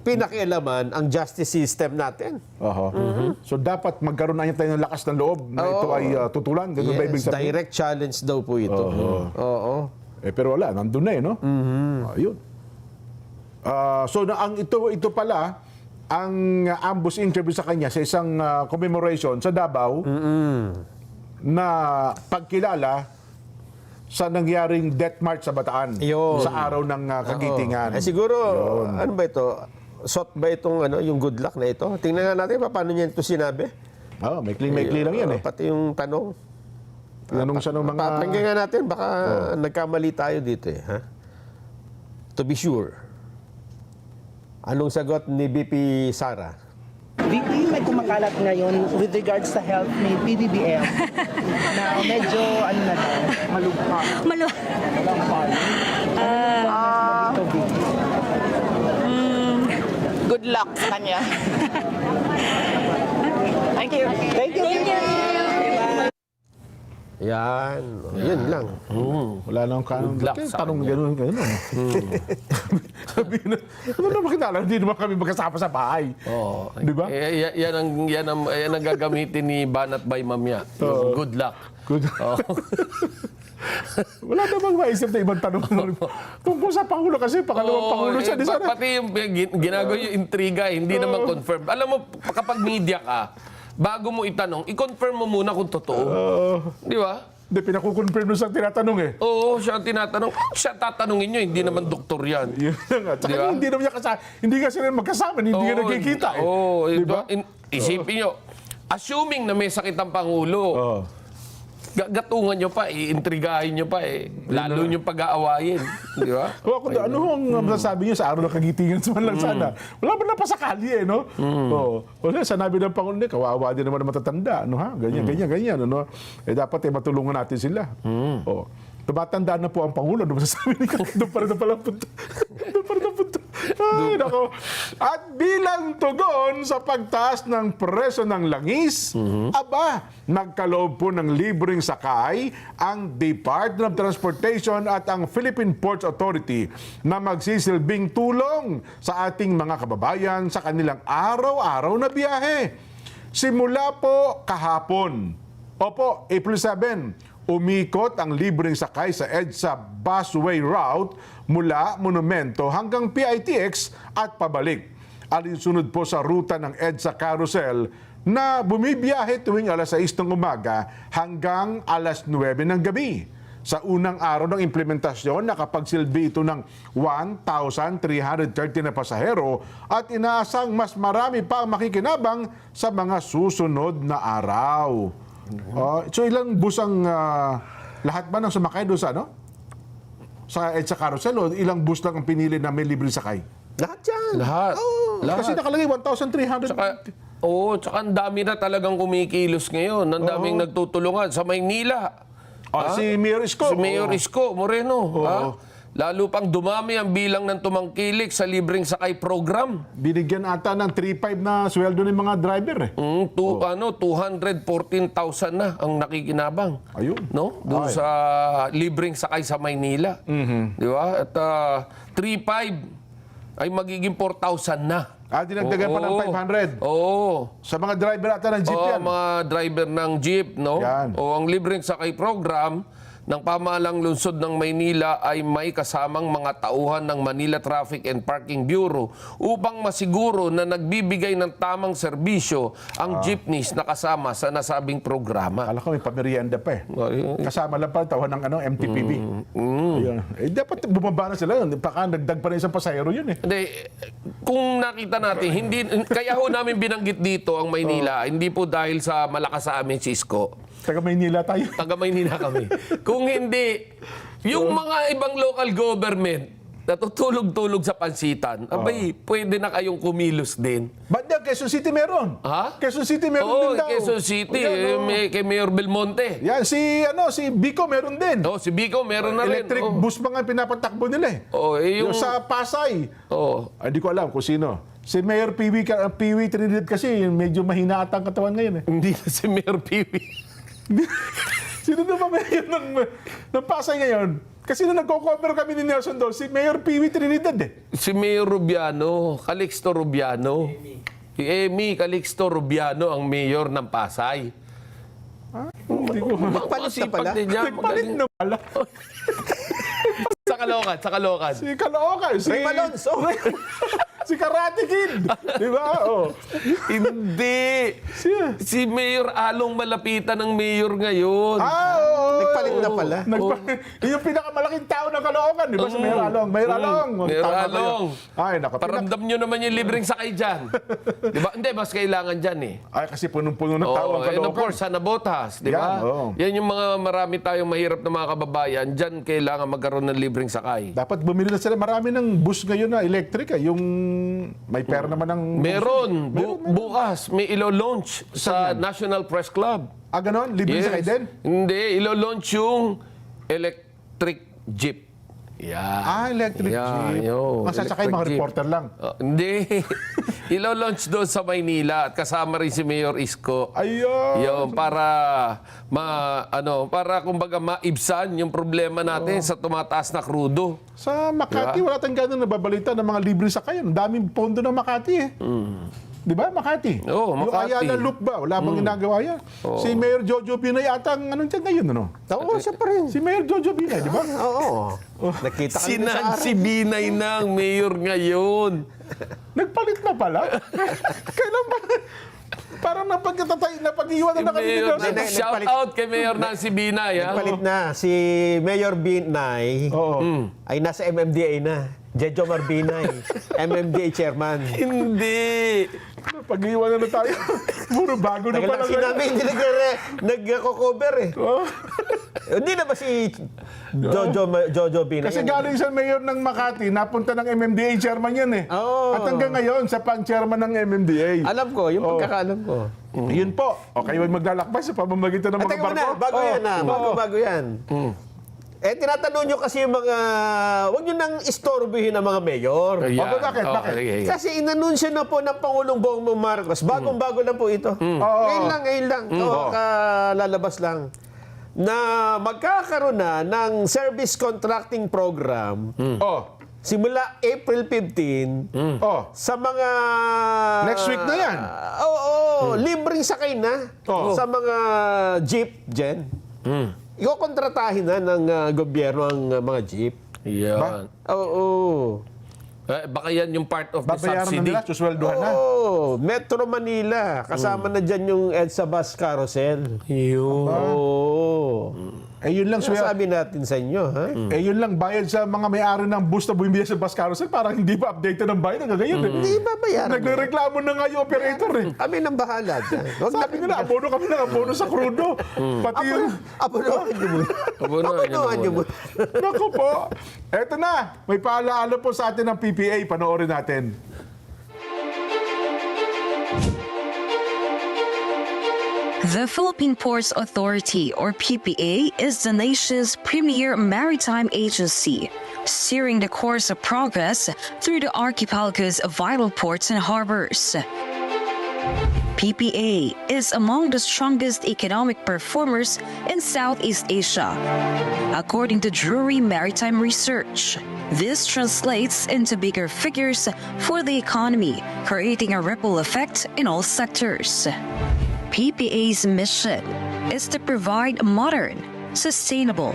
[SPEAKER 3] pinakialaman ang justice system natin.
[SPEAKER 2] So dapat magkaroon na tayo ng lakas ng loob na ito ay tutulan. Ganun ba ibig sabihin?
[SPEAKER 3] Direct challenge daw po ito.
[SPEAKER 2] Pero wala, nandun na no? Ayun. So ito pala ang ambush interview sa kanya sa isang commemoration sa Davao na pagkilala sa nangyaring death march sa Bataan
[SPEAKER 3] Yun.
[SPEAKER 2] sa araw ng kagitingan.
[SPEAKER 3] Siguro, ano ba ito? Sot ba itong yung good luck na ito? Tingnan nga natin paano niya ito sinabi.
[SPEAKER 2] Maikli lang yan
[SPEAKER 3] Pati yung tanong.
[SPEAKER 2] Tanong siya ng mga...
[SPEAKER 3] Papakinggan nga natin, baka nagkamali tayo dito ha? To be sure. Anong sagot ni BP Sara?
[SPEAKER 9] VP, may kumakalat ngayon with regards sa health ni PBBM na medyo, malugha.
[SPEAKER 10] Good luck sa kanya. Thank you.
[SPEAKER 9] Thank you.
[SPEAKER 3] Yan. Yun lang.
[SPEAKER 2] Wala nang kanong
[SPEAKER 4] Good luck sa
[SPEAKER 2] tanong gano'n. Sabi na, ano naman kinala? Hindi naman kami magkasama sa bahay. Di ba?
[SPEAKER 4] Yan ang gagamitin ni Banat by Mamya. Yung good luck.
[SPEAKER 2] Good. Wala namang maisip na ibang tanong tungkol sa Pangulo kasi pangalawang Pangulo siya. Di sana.
[SPEAKER 4] Pati yung ginagawa yung intriga, hindi naman confirm. Alam mo, kapag media ka, bago mo itanong, i-confirm mo muna kung totoo. Di ba?
[SPEAKER 2] Hindi, pinakukonfirm nung sa tinatanong
[SPEAKER 4] Oo, siya ang tinatanong. Siya tatanungin nyo, hindi naman doktor yan.
[SPEAKER 2] Yun na nga. Tsaka
[SPEAKER 4] Di ba?
[SPEAKER 2] hindi naman niya kasama. Hindi kasi rin magkasama, hindi ka nagkikita Di ba?
[SPEAKER 4] Isipin nyo, assuming na may sakit ang Pangulo, gagatungan nyo pa, iintrigahin nyo pa lalo nyo pag-aawayin. Di ba?
[SPEAKER 2] Ano ang masasabi niyo sa araw ng kagitingan lang sana? Wala ba na pasakali no? Wala, sanabi ng Pangulo, kawawa din naman ang matatanda. Ganyan. Dapat matulungan natin sila. Tumatandaan na po ang Pangulo. Doon masasabi niya, doon pa rin na pala punta. Ay, nako. At bilang tugon sa pagtaas ng presyo ng langis, nagkaloob po ng libreng sakay ang Department of Transportation at ang Philippine Ports Authority na magsisilbing tulong sa ating mga kababayan sa kanilang araw-araw na biyahe. Simula po kahapon, April 7, umikot ang libreng sakay sa EDSA busway route mula Monumento hanggang PITX at pabalik. Alinsunod po sa ruta ng EDSA Carousel na bumibiyahe tuwing alas 6 ng umaga hanggang alas 9 ng gabi. Sa unang araw ng implementasyon, nakapagsilbi ito ng 1,330 na pasahero at inaasang mas marami pa ang makikinabang sa mga susunod na araw. So ilang bus ang lahat ba ng sumakay doon sa sa EDSA Carousel o ilang bus lang ang pinili na may libre sakay?
[SPEAKER 3] Lahat yan.
[SPEAKER 4] Lahat.
[SPEAKER 2] Kasi nakalagay 1,300.
[SPEAKER 4] Tsaka ang dami na talagang kumikilos ngayon. Ang daming nagtutulungan. Sa Maynila.
[SPEAKER 2] Si Mayor Isko.
[SPEAKER 4] Si Mayor Isko Moreno. Lalo pang dumami ang bilang ng tumangkilik sa libreng sakay program.
[SPEAKER 2] Binigyan ata ng 3,500 na sweldo ng mga driver
[SPEAKER 4] 214,000 na ang nakikinabang.
[SPEAKER 2] Ayun.
[SPEAKER 4] No? Doon sa libreng sakay sa Maynila. Di ba? At 3,500 ay magiging 4,000 na.
[SPEAKER 2] Dinagdagan pa ng 500.
[SPEAKER 4] Oo.
[SPEAKER 2] Sa mga driver ata ng jeep yan.
[SPEAKER 4] Mga driver ng jeep, no?
[SPEAKER 2] Yan.
[SPEAKER 4] Ang libreng sakay program ng pamahalang lungsod ng Maynila ay may kasamang mga tauhan ng Manila Traffic and Parking Bureau upang masiguro na nagbibigay ng tamang serbisyo ang jeepneys na kasama sa nasabing programa.
[SPEAKER 2] Kala ko may pamerienda pa Kasama lang pa tawhan ng MTPB. Ayun. Dapat bumaba na sila. Baka nagdag pa rin isang pasahero yun
[SPEAKER 4] Hindi, kung nakita natin, kaya ho namin binanggit dito ang Maynila, hindi po dahil sa malakas sa amin si Isko.
[SPEAKER 2] Taga Maynila tayo.
[SPEAKER 4] Taga Maynila kami. Kung hindi, yung mga ibang local government natutulog-tulog sa pansitan, pwede na kayong kumilos din.
[SPEAKER 2] Ba't na Quezon City meron? Quezon City meron din daw.
[SPEAKER 4] Quezon City, kay Mayor Belmonte.
[SPEAKER 2] Yan, si Bico meron din.
[SPEAKER 4] Si Bico meron na rin.
[SPEAKER 2] Electric bus mga pinapatakbo nila
[SPEAKER 4] yung
[SPEAKER 2] sa Pasay. Hindi ko alam kung sino. Si Mayor Piwi Trinidad kasi medyo mahina ata ang katawan ngayon
[SPEAKER 4] Hindi na si Mayor Piwi.
[SPEAKER 2] Sino na ba mayor ng Pasay ngayon? Kasi nung nagko-cover kami ni Nelson doon, si Mayor Piwi Trinidad
[SPEAKER 4] Si Mayor Rubiano, Calixto Rubiano. Si Amy Calixto Rubiano ang mayor ng Pasay.
[SPEAKER 2] Hindi ko.
[SPEAKER 3] Nagpalit na pala.
[SPEAKER 2] Nagpalit na pala.
[SPEAKER 4] Caloocan.
[SPEAKER 2] Si Caloocan. Si
[SPEAKER 3] Ray Malonzo.
[SPEAKER 2] Si Karate Kid. Di ba? Oh.
[SPEAKER 4] Hindi. Si Mayor Along malapitan ng mayor ngayon.
[SPEAKER 2] Oo.
[SPEAKER 3] Nagpalit na pala.
[SPEAKER 2] Yung pinakamalaking tao ng Caloocan, di ba? Si Mayor Along. Mayor Along.
[SPEAKER 4] Mayor
[SPEAKER 2] Tama kayo.
[SPEAKER 4] Along.
[SPEAKER 2] Ay, naku.
[SPEAKER 4] Paramdam nyo naman yung libreng sakay dyan. Di ba? Hindi, mas kailangan dyan eh.
[SPEAKER 2] Ay, kasi punong-puno ng tao ang
[SPEAKER 4] And of
[SPEAKER 2] Caloocan.
[SPEAKER 4] course, sa Nabotas, di ba?
[SPEAKER 2] Yan, oo.
[SPEAKER 4] Yan yung mga marami tayong mahirap na mga kababayan. Dyan kailangan magkaroon ng libreng sakay.
[SPEAKER 2] Dapat bumili na sila. Marami ng bus ngayon na electric. Yung may pera naman ng...
[SPEAKER 4] Meron. Bukas, may ilo-launch sa National Press Club.
[SPEAKER 2] Ah, ganon? Libre sakay din?
[SPEAKER 4] Hindi, ilo-launch yung electric jeep. Yan.
[SPEAKER 2] Electric jeep. Masasakay mga reporter lang.
[SPEAKER 4] Hindi. Ilo-launch doon sa Maynila at kasama rin si Mayor Isko.
[SPEAKER 2] Ayun.
[SPEAKER 4] Yung para para kumbaga maibsan yung problema natin sa tumataas na krudo.
[SPEAKER 2] Sa Makati, wala tayong ganun nababalita ng mga libre sakay. Ang daming pondo ng Makati eh. Di ba, Makati?
[SPEAKER 4] Oo, Makati.
[SPEAKER 2] Yung Ayala Loop ba? Wala bang ginagawa yan? Si Mayor Jojo Binay ata ang anong dyan ngayon, ano?
[SPEAKER 3] Oo, siya pa rin.
[SPEAKER 2] Si Mayor Jojo Binay, di ba?
[SPEAKER 3] Oo. Nakita ka
[SPEAKER 4] Si
[SPEAKER 3] rin sa
[SPEAKER 4] Nancy
[SPEAKER 3] araw.
[SPEAKER 4] Binay na ang mayor ngayon.
[SPEAKER 2] Nagpalit na pala? Kailan ba? Parang napag-iwan na
[SPEAKER 4] Mayor,
[SPEAKER 2] kami.
[SPEAKER 4] shout out kay Mayor Nancy Binay. Ha?
[SPEAKER 3] Nagpalit na. Si Mayor Binay ay nasa MMDA na. Jejo Marbinay, MMDA chairman.
[SPEAKER 2] Hindi. Napag-iwan na tayo. Puro bago na
[SPEAKER 3] Tagal
[SPEAKER 2] pala.
[SPEAKER 3] lang sinabi, hindi nag-cover eh. Hindi na ba si Jojo Binay?
[SPEAKER 2] Kasi galing sa mayor ng Makati, napunta ng MMDA chairman yan eh.
[SPEAKER 3] Oo.
[SPEAKER 2] At hanggang ngayon, sa pang-chairman ng MMDA.
[SPEAKER 3] Alam ko, yung pagkakaalam ko.
[SPEAKER 2] Yun po. O kayo ay maglalakbay sa pamamagitan ng mga
[SPEAKER 3] Teka muna,
[SPEAKER 2] barko.
[SPEAKER 3] bago yan na. Bago yan. Tinatanong nyo kasi yung mga, huwag nyo nang istorbohin ang mga mayor.
[SPEAKER 4] Ayan.
[SPEAKER 2] Bakit?
[SPEAKER 4] Okay.
[SPEAKER 3] Kasi inanunsyo na po ng Pangulong Bongbong Marcos, bagong-bago lang po ito. Ngayon lang. Lalabas lang. Na magkakaroon na ng service contracting program simula April 15 sa mga...
[SPEAKER 2] Next week na yan.
[SPEAKER 3] Libreng sakay na sa mga jeep dyan. Ikokontratahin na ng gobyerno ang mga jeep.
[SPEAKER 4] Yan.
[SPEAKER 3] Oo.
[SPEAKER 4] Baka yan yung part of the
[SPEAKER 2] Babayaran na
[SPEAKER 4] subsidy.
[SPEAKER 2] nila, susweldohan na.
[SPEAKER 3] Metro Manila. Kasama na dyan yung EDSA Bus Carousel.
[SPEAKER 4] Yun.
[SPEAKER 3] Oo.
[SPEAKER 2] Yun lang,
[SPEAKER 3] Sabi natin sa inyo, ha?
[SPEAKER 2] yun lang bayad sa mga may-ari ng bus na bumibili sa bus carousel, parang hindi pa updated ng bayad hanggang ngayon.
[SPEAKER 3] Hindi ba bayaran?
[SPEAKER 2] Nagrereklamo na nga yung operator eh.
[SPEAKER 3] Kami nang bahala dyan.
[SPEAKER 2] Sabi nila, abono kami ng abono sa krudo. Pati yung...
[SPEAKER 3] Abonohan nyo muna. Abonohan nyo muna.
[SPEAKER 2] Naku po. Eto na, may paalaala po sa atin ng PPA. Panoorin natin.
[SPEAKER 11] The Philippine Ports Authority, or PPA, is the nation's premier maritime agency, steering the course of progress through the archipelago's vital ports and harbors. PPA is among the strongest economic performers in Southeast Asia, according to Drury Maritime Research. This translates into bigger figures for the economy, creating a ripple effect in all sectors. PPA's mission is to provide modern, sustainable,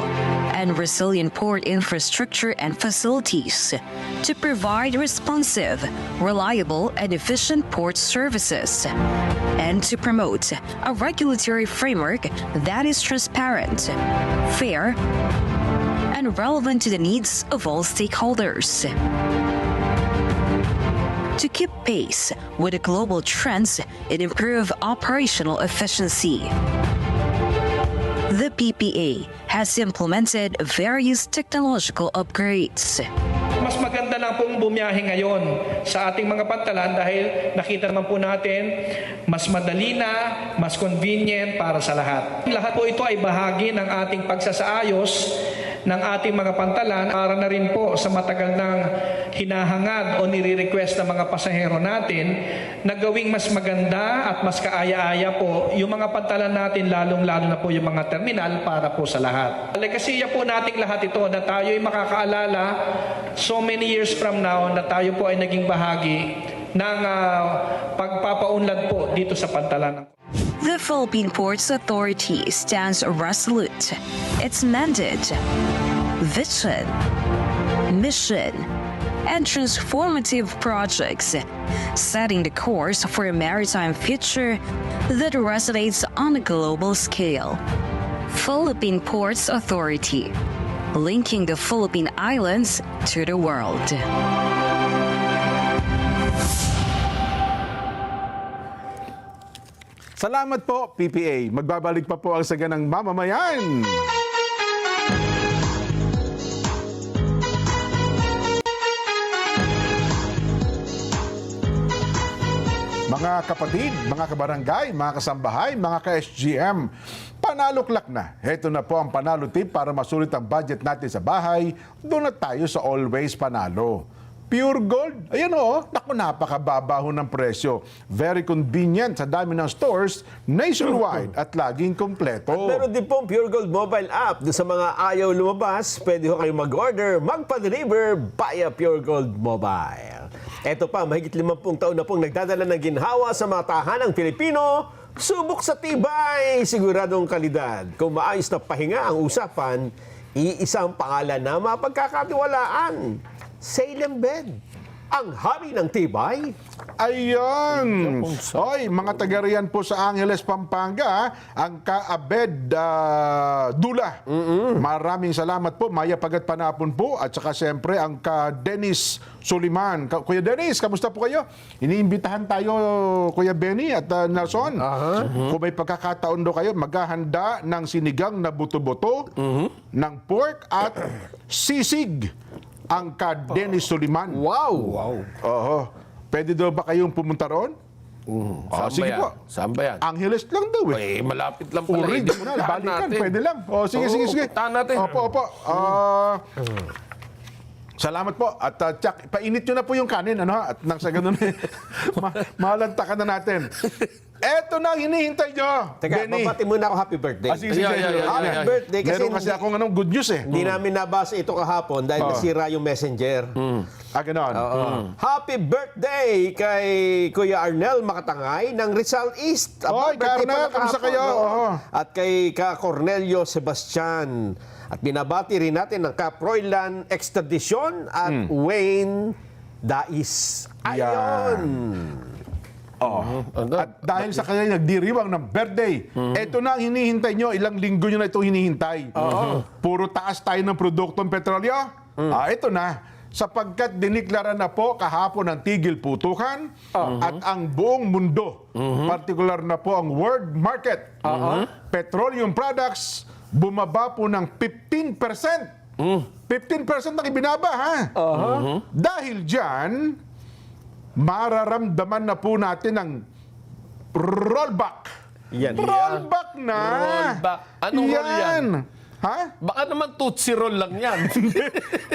[SPEAKER 11] and resilient port infrastructure and facilities to provide responsive, reliable, and efficient port services, and to promote a regulatory framework that is transparent, fair, and relevant to the needs of all stakeholders. To keep pace with the global trends and improve operational efficiency. The PPA has implemented various technological upgrades.
[SPEAKER 12] Mas maganda lang pong bumiyahe ngayon sa ating mga pantalan dahil nakita naman po natin mas madali na, mas convenient para sa lahat. Lahat po ito ay bahagi ng ating pagsasaayos ng ating mga pantalan para na rin po sa matagal ng hinahangad o nire-request ng mga pasahero natin na gawing mas maganda at mas kaaya-aya po yung mga pantalan natin, lalong-lalo na po yung mga terminal para po sa lahat. Legasiya po nating lahat ito na tayo ay makakaalala so many years from now na tayo po ay naging bahagi ng pagpapaunlad po dito sa pantalan.
[SPEAKER 11] The Philippine Ports Authority stands resolute. Its mandate, vision, mission and transformative projects, setting the course for a maritime future that resonates on a global scale. Philippine Ports Authority, linking the Philippine Islands to the world.
[SPEAKER 2] Salamat po, PPA. Magbabalik pa po ang Saganang Mamamayan. Mga kapatid, mga kabarangay, mga kasambahay, mga ka-SGM, panaloklak na. Heto na po ang panalo tip para masulit ang budget natin sa bahay. Doon na tayo sa Always Panalo. Pure gold. Ayan o, naku, napakababaho ng presyo. Very convenient sa dami ng stores nationwide at laging kompleto.
[SPEAKER 3] At meron din pong Pure Gold mobile app. Doon sa mga ayaw lumabas, pwede ho kayo mag-order, magpa-deliver via Pure Gold Mobile. Eto pa, mahigit 50 taon na pong nagdadala ng ginhawa sa mga tahanang Pilipino. Subok sa tibay, siguradong kalidad. Kung maayos na pahinga ang usapan, iisang pangalan na mapagkakatiwalaan. Salem Bed, ang hami ng tibay.
[SPEAKER 2] Ayan! Oy, mga taga riyan po sa Angeles, Pampanga, ang Kaabed Dula. Maraming salamat po, Maya Pagat Panapon po, at saka siyempre ang Dennis Suliman. Kuya Dennis, kamusta po kayo? Iniimbitahan tayo, Kuya Benny at Nelson. Kung may pagkakataon do kayo, maghahanda ng sinigang na buto-buto, ng pork at sisig. Ang Dennis Suliman.
[SPEAKER 3] Wow!
[SPEAKER 2] Oho. Pwede daw ba kayong pumunta roon?
[SPEAKER 4] Saan
[SPEAKER 2] sige
[SPEAKER 4] ba yan?
[SPEAKER 2] po.
[SPEAKER 4] Saan ba yan?
[SPEAKER 2] Angeles lang daw eh.
[SPEAKER 4] Eh, malapit lang pala.
[SPEAKER 2] Uri, di mo na,
[SPEAKER 4] Puntahan
[SPEAKER 2] balikan.
[SPEAKER 4] natin.
[SPEAKER 2] Pwede lang. O, sige, sige, sige.
[SPEAKER 4] Puntahan natin.
[SPEAKER 2] Opo. Salamat po. At Chuck, painit nyo na po yung kanin, ano? At nang sa ganun, malantakan na natin. Eto na ang hinihintay nyo,
[SPEAKER 3] Teka,
[SPEAKER 2] Benny.
[SPEAKER 3] babati muna ako happy birthday.
[SPEAKER 2] Sige, sige.
[SPEAKER 3] Happy birthday kasi
[SPEAKER 2] Meron kasi akong good news eh.
[SPEAKER 3] hindi namin nabasa ito kahapon dahil nasira yung messenger.
[SPEAKER 2] Ganon.
[SPEAKER 3] Happy birthday kay Kuya Arnel Makatangay ng Rizal East.
[SPEAKER 2] Oy,
[SPEAKER 3] Birthday
[SPEAKER 2] Arnel,
[SPEAKER 3] pala
[SPEAKER 2] kamusta
[SPEAKER 3] kahapon,
[SPEAKER 2] kayo?
[SPEAKER 3] no?
[SPEAKER 2] Oo.
[SPEAKER 3] At kay Ka Cornelio Sebastian. At binabati rin natin ng Ka Froilan Extradition at Wayne Dais. Ayun.
[SPEAKER 2] At dahil sa kanya nagdiriwang ng birthday, eto na ang hinihintay nyo. Ilang linggo nyo na ito hinihintay. Puro taas tayo ng produktong petrolyo. Ito na. Sapagkat diniklara na po kahapon ang tigil putukan at ang buong mundo, partikular na po ang world market, petroleum products, bumaba po ng 15%. 15% ang ibinaba, ha? Dahil dyan, mararamdaman na po natin ang rollback.
[SPEAKER 3] Yan.
[SPEAKER 2] Rollback na!
[SPEAKER 4] Rollback. Anong roll yan?
[SPEAKER 2] Ha?
[SPEAKER 4] Baka naman Tootsie Roll lang yan.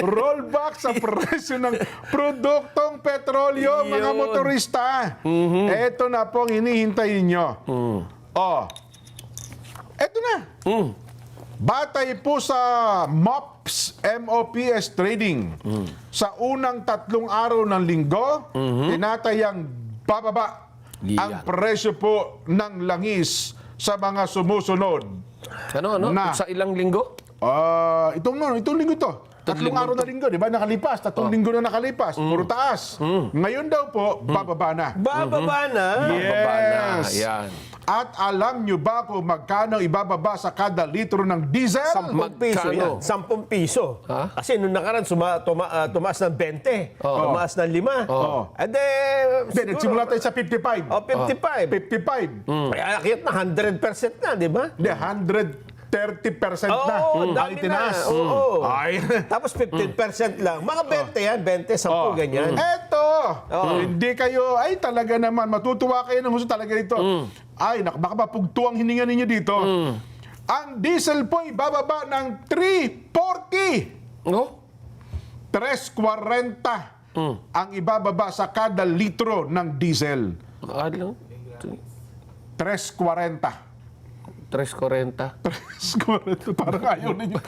[SPEAKER 2] Rollback sa presyo ng produktong petrolyo, mga
[SPEAKER 4] Yun.
[SPEAKER 2] motorista. Eto na po ang hinihintay ninyo. Eto na. Batay po sa MOPS Trading, sa unang 3 araw ng linggo, tinatayang bababa ang presyo po ng langis sa mga sumusunod.
[SPEAKER 4] Ano?
[SPEAKER 2] Na.
[SPEAKER 4] Sa ilang linggo?
[SPEAKER 2] Itong linggo ito. 3 araw na linggo, di ba? Nakalipas. 3 linggo na nakalipas. Puro taas. Ngayon daw po, bababa na.
[SPEAKER 3] Bababa na.
[SPEAKER 4] Bababa na.
[SPEAKER 2] Yes.
[SPEAKER 4] Yan.
[SPEAKER 2] At alam nyo ba kung magkano ibababa sa kada litro ng diesel?
[SPEAKER 3] 10 piso yan. 10 piso.
[SPEAKER 4] Ha?
[SPEAKER 3] Kasi nung nakaraan, tumaas ng 20. Tumaas ng 5.
[SPEAKER 2] Hindi, nagsimula tayo sa 55.
[SPEAKER 3] 55.
[SPEAKER 2] 55.
[SPEAKER 3] Kaya akit na 100% na, di ba?
[SPEAKER 2] Hindi, 130% na.
[SPEAKER 3] Dami na.
[SPEAKER 2] tinaas.
[SPEAKER 3] Oo.
[SPEAKER 2] Ay.
[SPEAKER 3] Tapos 15% lang. Mga 20 yan, 20, 10, ganyan.
[SPEAKER 2] Eto! Hindi kayo, ay talaga naman, matutuwa kayo ng gusto talaga dito. Ay, baka mapugtuang hininga ninyo dito. Ang diesel po ay bababa ng 3.40.
[SPEAKER 4] No?
[SPEAKER 2] 3.40 ang ibababa sa kada litro ng diesel.
[SPEAKER 4] Ano?
[SPEAKER 2] 3.40.
[SPEAKER 4] 3.40.
[SPEAKER 2] 3.40. Parang ayaw ninyo.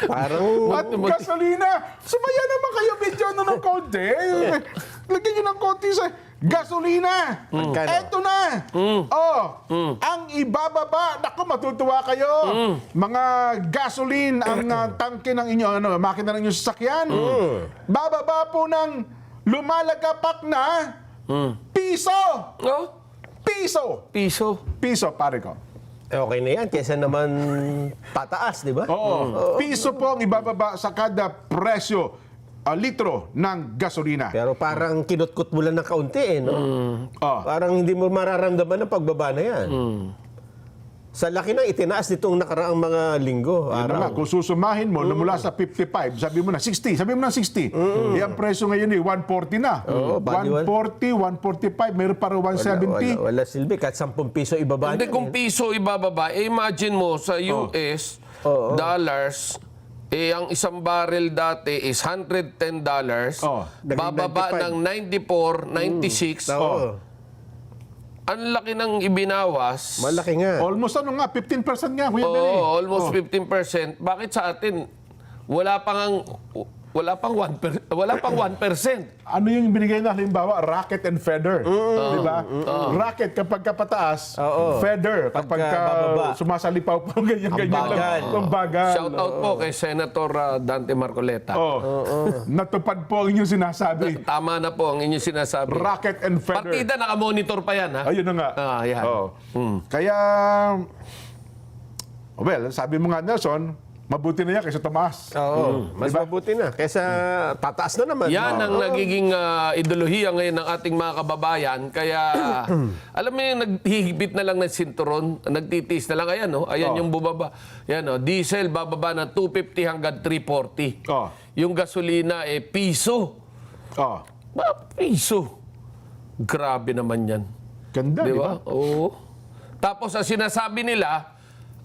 [SPEAKER 3] Parang,
[SPEAKER 2] At gasolina, sumaya naman kayo, medyo ng konti. Lagyan nyo ng konti sa Gasolina!
[SPEAKER 3] Magkano?
[SPEAKER 2] Eto na! Ang ibababa, naku, matutuwa kayo. Mga gasoline, ang tangke ng inyo, makina ng inyong sasakyan. Bababa po ng lumalagapak na piso!
[SPEAKER 4] Oh,
[SPEAKER 2] Piso!
[SPEAKER 4] piso.
[SPEAKER 2] Pare ko.
[SPEAKER 3] Okay na yan, kesa naman pataas, di ba?
[SPEAKER 2] Oo. Piso po ang ibababa sa kada presyo litro ng gasolina.
[SPEAKER 3] Pero parang kinutkot mo lang ng kaunti, no?
[SPEAKER 2] Oh.
[SPEAKER 3] Parang hindi mo mararamdaman ang pagbaba na yan. Sa laki ng itinaas nitong nakaraang mga linggo,
[SPEAKER 2] Yun na nga,
[SPEAKER 3] araw.
[SPEAKER 2] kung susumahin mo, mula sa 55, sabi mo na 60, sabi mo na 60. Ang presyo ngayon 140 na.
[SPEAKER 3] Oo, bali
[SPEAKER 2] 140, 145, mayroon para 170.
[SPEAKER 3] Wala silbi, kahit 10 piso ibaba
[SPEAKER 4] Hindi,
[SPEAKER 3] niyan,
[SPEAKER 4] kung
[SPEAKER 3] eh.
[SPEAKER 4] piso ibababa, imagine mo sa US, dollars, ang isang barrel dati is $110, bababa ng 94, 96,
[SPEAKER 3] Oo.
[SPEAKER 4] ang laki ng ibinawas.
[SPEAKER 3] Malaki nga.
[SPEAKER 2] Almost 15% nga, Kuya Benny.
[SPEAKER 4] Oo, almost 15%. Bakit sa atin, wala pang 1%.
[SPEAKER 2] Ano yung binigay na halimbawa? Racket and feather. Di ba? Racket kapag kapataas, feather kapag
[SPEAKER 3] Pagka bababa.
[SPEAKER 2] sumasalipaw po ganyan-ganyan.
[SPEAKER 3] bagal.
[SPEAKER 2] Ang bagal.
[SPEAKER 4] Shout out po kay Senator Dante Marcoleta.
[SPEAKER 2] Natupad po ang inyong sinasabi.
[SPEAKER 4] Tama na po ang inyong sinasabi.
[SPEAKER 2] Racket and feather.
[SPEAKER 4] Partida, naka-monitor pa yan, ha?
[SPEAKER 2] Ayun na nga.
[SPEAKER 4] Yan.
[SPEAKER 2] Kaya, well, sabi mo nga, Nelson, mabuti na yan kaysa tumaas.
[SPEAKER 3] Oo, mas mabuti na. Kesa tataas na naman.
[SPEAKER 4] Yan ang nagiging ideolohiya ngayon ng ating mga kababayan. Kaya, alam mo yung naghihigpit na lang ng sinturon, nagtitiis na lang. Ayan, ayan yung bubaba. Yan, diesel, bababa ng 250 hanggang 340. Yung gasolina, piso. Piso. Grabe naman yan.
[SPEAKER 2] Ganda,
[SPEAKER 4] Di
[SPEAKER 2] di
[SPEAKER 4] ba?
[SPEAKER 2] ba?
[SPEAKER 4] Oo. Tapos, ang sinasabi nila,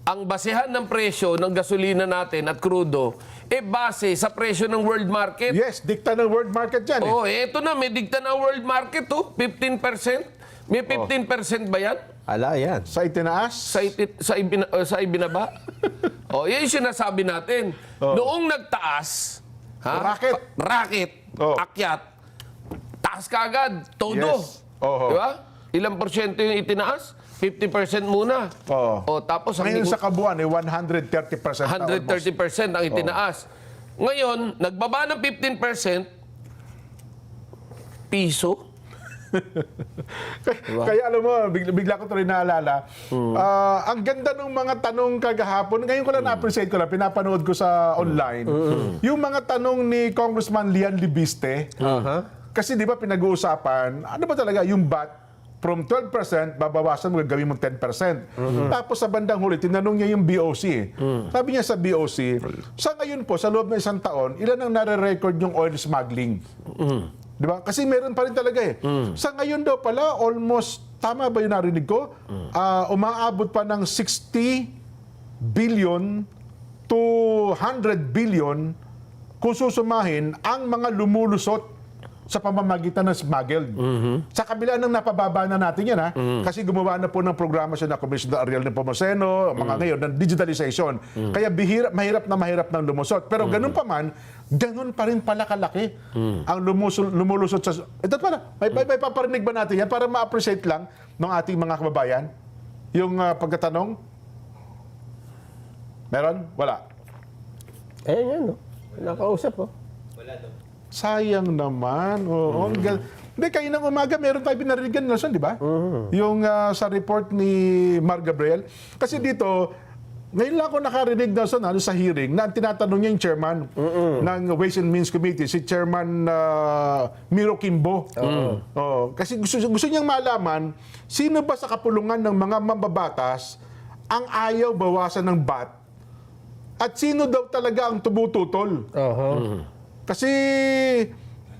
[SPEAKER 4] ang basehan ng presyo ng gasolina natin at crudo, base sa presyo ng world market.
[SPEAKER 2] Yes, dikta ng world market yan.
[SPEAKER 4] Oh, eto na, may dikta ng world market, 15%. May 15% ba yan?
[SPEAKER 3] Ala, yan.
[SPEAKER 2] Sa itinaas?
[SPEAKER 4] Sa ibinaba? Yan yung sinasabi natin. Noong nagtaas, racket, akyat, taas ka agad, todo.
[SPEAKER 2] Yes.
[SPEAKER 4] Di ba? Ilang porsyento yung itinaas? 50% muna. Tapos
[SPEAKER 2] Ngayon sa kabuuan, 130% na
[SPEAKER 4] 130% ang itinaas. Ngayon, nagbaba ng 15%, piso.
[SPEAKER 2] Kaya alam mo, bigla ko ito rin naalala. Ang ganda ng mga tanong kagahapon, ngayon ko lang na-appreciate ko lang, pinapanood ko sa online. Yung mga tanong ni Congressman Lian Libiste, kasi di ba pinag-uusapan, ano ba talaga yung VAT, from 12%, babawasan mo, gagawin mo 10%. Tapos sa bandang huli, tinanong niya yung BOC. Sabi niya sa BOC, sa ngayon po, sa loob ng isang taon, ilan ang nare-record yung oil smuggling? Di ba? Kasi meron pa rin talaga eh. Sa ngayon daw pala, almost, tama ba yung narinig ko? Umaabot pa ng 60 billion to 100 billion kung susumahin ang mga lumulusot sa pamamagitan ng smuggled. Sa kabila ng napababa na natin yan, kasi gumawa na po ng programa siya na Commissioner Ariel Nepomuceno, mga ngayon, ng digitalization. Kaya mahirap ng lumusot. Pero ganun pa man, ganun pa rin pala kalaki ang lumulusot sa... Ito pala, may paparinig ba natin yan para ma-appreciate lang ng ating mga kababayan? Yung pagkatanong? Meron? Wala.
[SPEAKER 3] Yan, nakausap,
[SPEAKER 2] Sayang naman. Hindi, kayo ng umaga, meron tayo pinarinigan, Nelson, di ba? Yung sa report ni Mar Gabriel. Kasi dito, ngayon lang ako nakarinig, Nelson, sa hearing, na tinatanong niya yung chairman ng Ways and Means Committee, si Chairman Miro Kimbo. Kasi gusto niyang malaman, sino ba sa kapulungan ng mga mambabatas ang ayaw bawasan ng VAT at sino daw talaga ang tumututol? Kasi,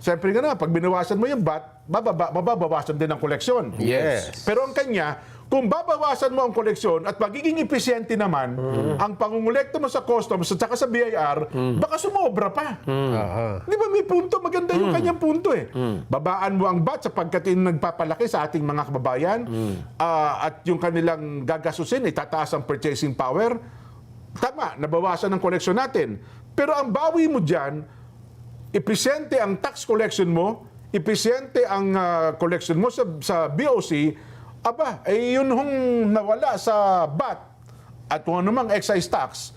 [SPEAKER 2] siyempre nga na, pag binawasan mo yung VAT, mababawasan din ang koleksyon.
[SPEAKER 4] Yes.
[SPEAKER 2] Pero ang kanya, kung babawasan mo ang koleksyon at magiging epesyente naman, ang pangungulekta mo sa customs at saka sa BIR, baka sumobra pa. Di ba may punto? Maganda yung kanyang punto eh. Babaan mo ang VAT sapagkat yung nagpapalaki sa ating mga kababayan at yung kanilang gagasusin, itataas ang purchasing power. Tama, nabawasan ang koleksyon natin. Pero ang bawi mo dyan, epesyente ang tax collection mo, epesyente ang collection mo sa BOC, aba, yun hong nawala sa VAT at kung anumang excise tax,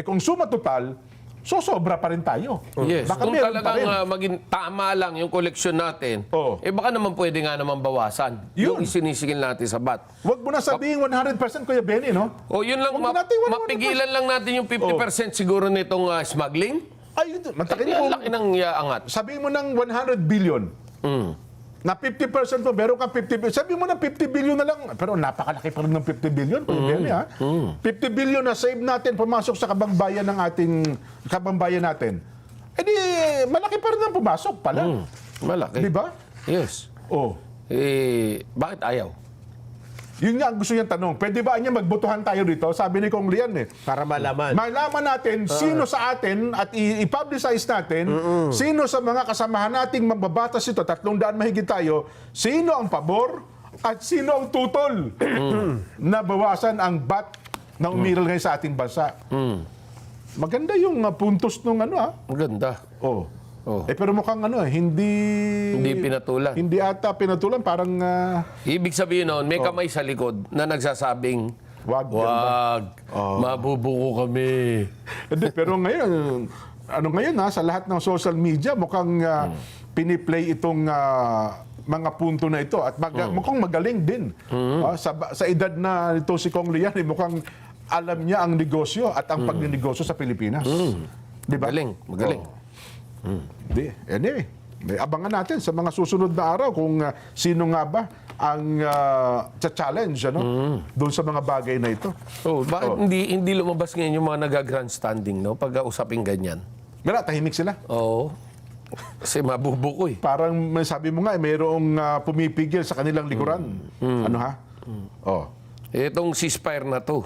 [SPEAKER 2] kung suma total, sobra pa rin tayo.
[SPEAKER 4] Yes.
[SPEAKER 2] Baka
[SPEAKER 4] Kung
[SPEAKER 2] meron pa rin.
[SPEAKER 4] talagang maging tama lang yung koleksyon natin,
[SPEAKER 2] Oo.
[SPEAKER 4] baka naman pwede nga naman bawasan
[SPEAKER 2] Yun.
[SPEAKER 4] yung isinisigil natin sa bat.
[SPEAKER 2] Huwag mo na sabihin 100% Kuya Benny, no?
[SPEAKER 4] O yun lang,
[SPEAKER 2] Huwag natin 100%.
[SPEAKER 4] mapigilan lang natin yung 50% siguro nitong smuggling.
[SPEAKER 2] Ay, matakin
[SPEAKER 4] Ang
[SPEAKER 2] mo.
[SPEAKER 4] laki ng angat.
[SPEAKER 2] Sabihin mo ng 100 billion. Na 50% mo, meron kang 50 billion. Sabihin mo ng 50 billion na lang. Pero napakalaki pa rin ng 50 billion. Ha? 50 billion na save natin, pumasok sa kabangbayan ng ating kabangbayan natin. Eh di, malaki pa rin ang pumasok pala.
[SPEAKER 4] Malaki.
[SPEAKER 2] Di ba?
[SPEAKER 4] Yes.
[SPEAKER 2] Oh.
[SPEAKER 4] Bakit ayaw?
[SPEAKER 2] Yun nga ang gusto niyang tanong. Pwede ba niya magbotohan tayo dito? Sabi ni Kong Lian
[SPEAKER 3] Para malaman.
[SPEAKER 2] Malaman natin sino sa atin at i-publicize natin sino sa mga kasamahan nating mambabatas ito, 300 mahigit tayo, sino ang pabor at sino ang tutol na bawasan ang VAT na umiral ngayon sa ating bansa. Maganda yung puntos nung
[SPEAKER 4] Maganda.
[SPEAKER 2] Oh.
[SPEAKER 4] Oh.
[SPEAKER 2] Pero mukhang hindi
[SPEAKER 4] pinatulan.
[SPEAKER 2] Hindi ata pinatulan, parang
[SPEAKER 4] Ibig sabihin noon, may kamay sa likod na nagsasabing,
[SPEAKER 2] wag.
[SPEAKER 4] mabubuko kami.
[SPEAKER 2] Hindi, pero ngayon, sa lahat ng social media, mukhang piniplay itong mga punto na ito at mukhang magaling din. Sa edad na ito si Kong Lian, mukhang alam niya ang negosyo at ang pagninegosyo sa Pilipinas. Di ba?
[SPEAKER 4] Magaling.
[SPEAKER 2] Anyway, may abangan natin sa mga susunod na araw kung sino nga ba ang challenge doon sa mga bagay na ito.
[SPEAKER 4] Bakit hindi lumabas ngayon yung mga nag-grandstanding, no? Pag usaping ganyan.
[SPEAKER 2] Mira, tahimik sila.
[SPEAKER 4] Oo. Kasi mabubuko eh.
[SPEAKER 2] Parang sabi mo nga, mayroong pumipigil sa kanilang likuran.
[SPEAKER 4] Itong ceasefire na to,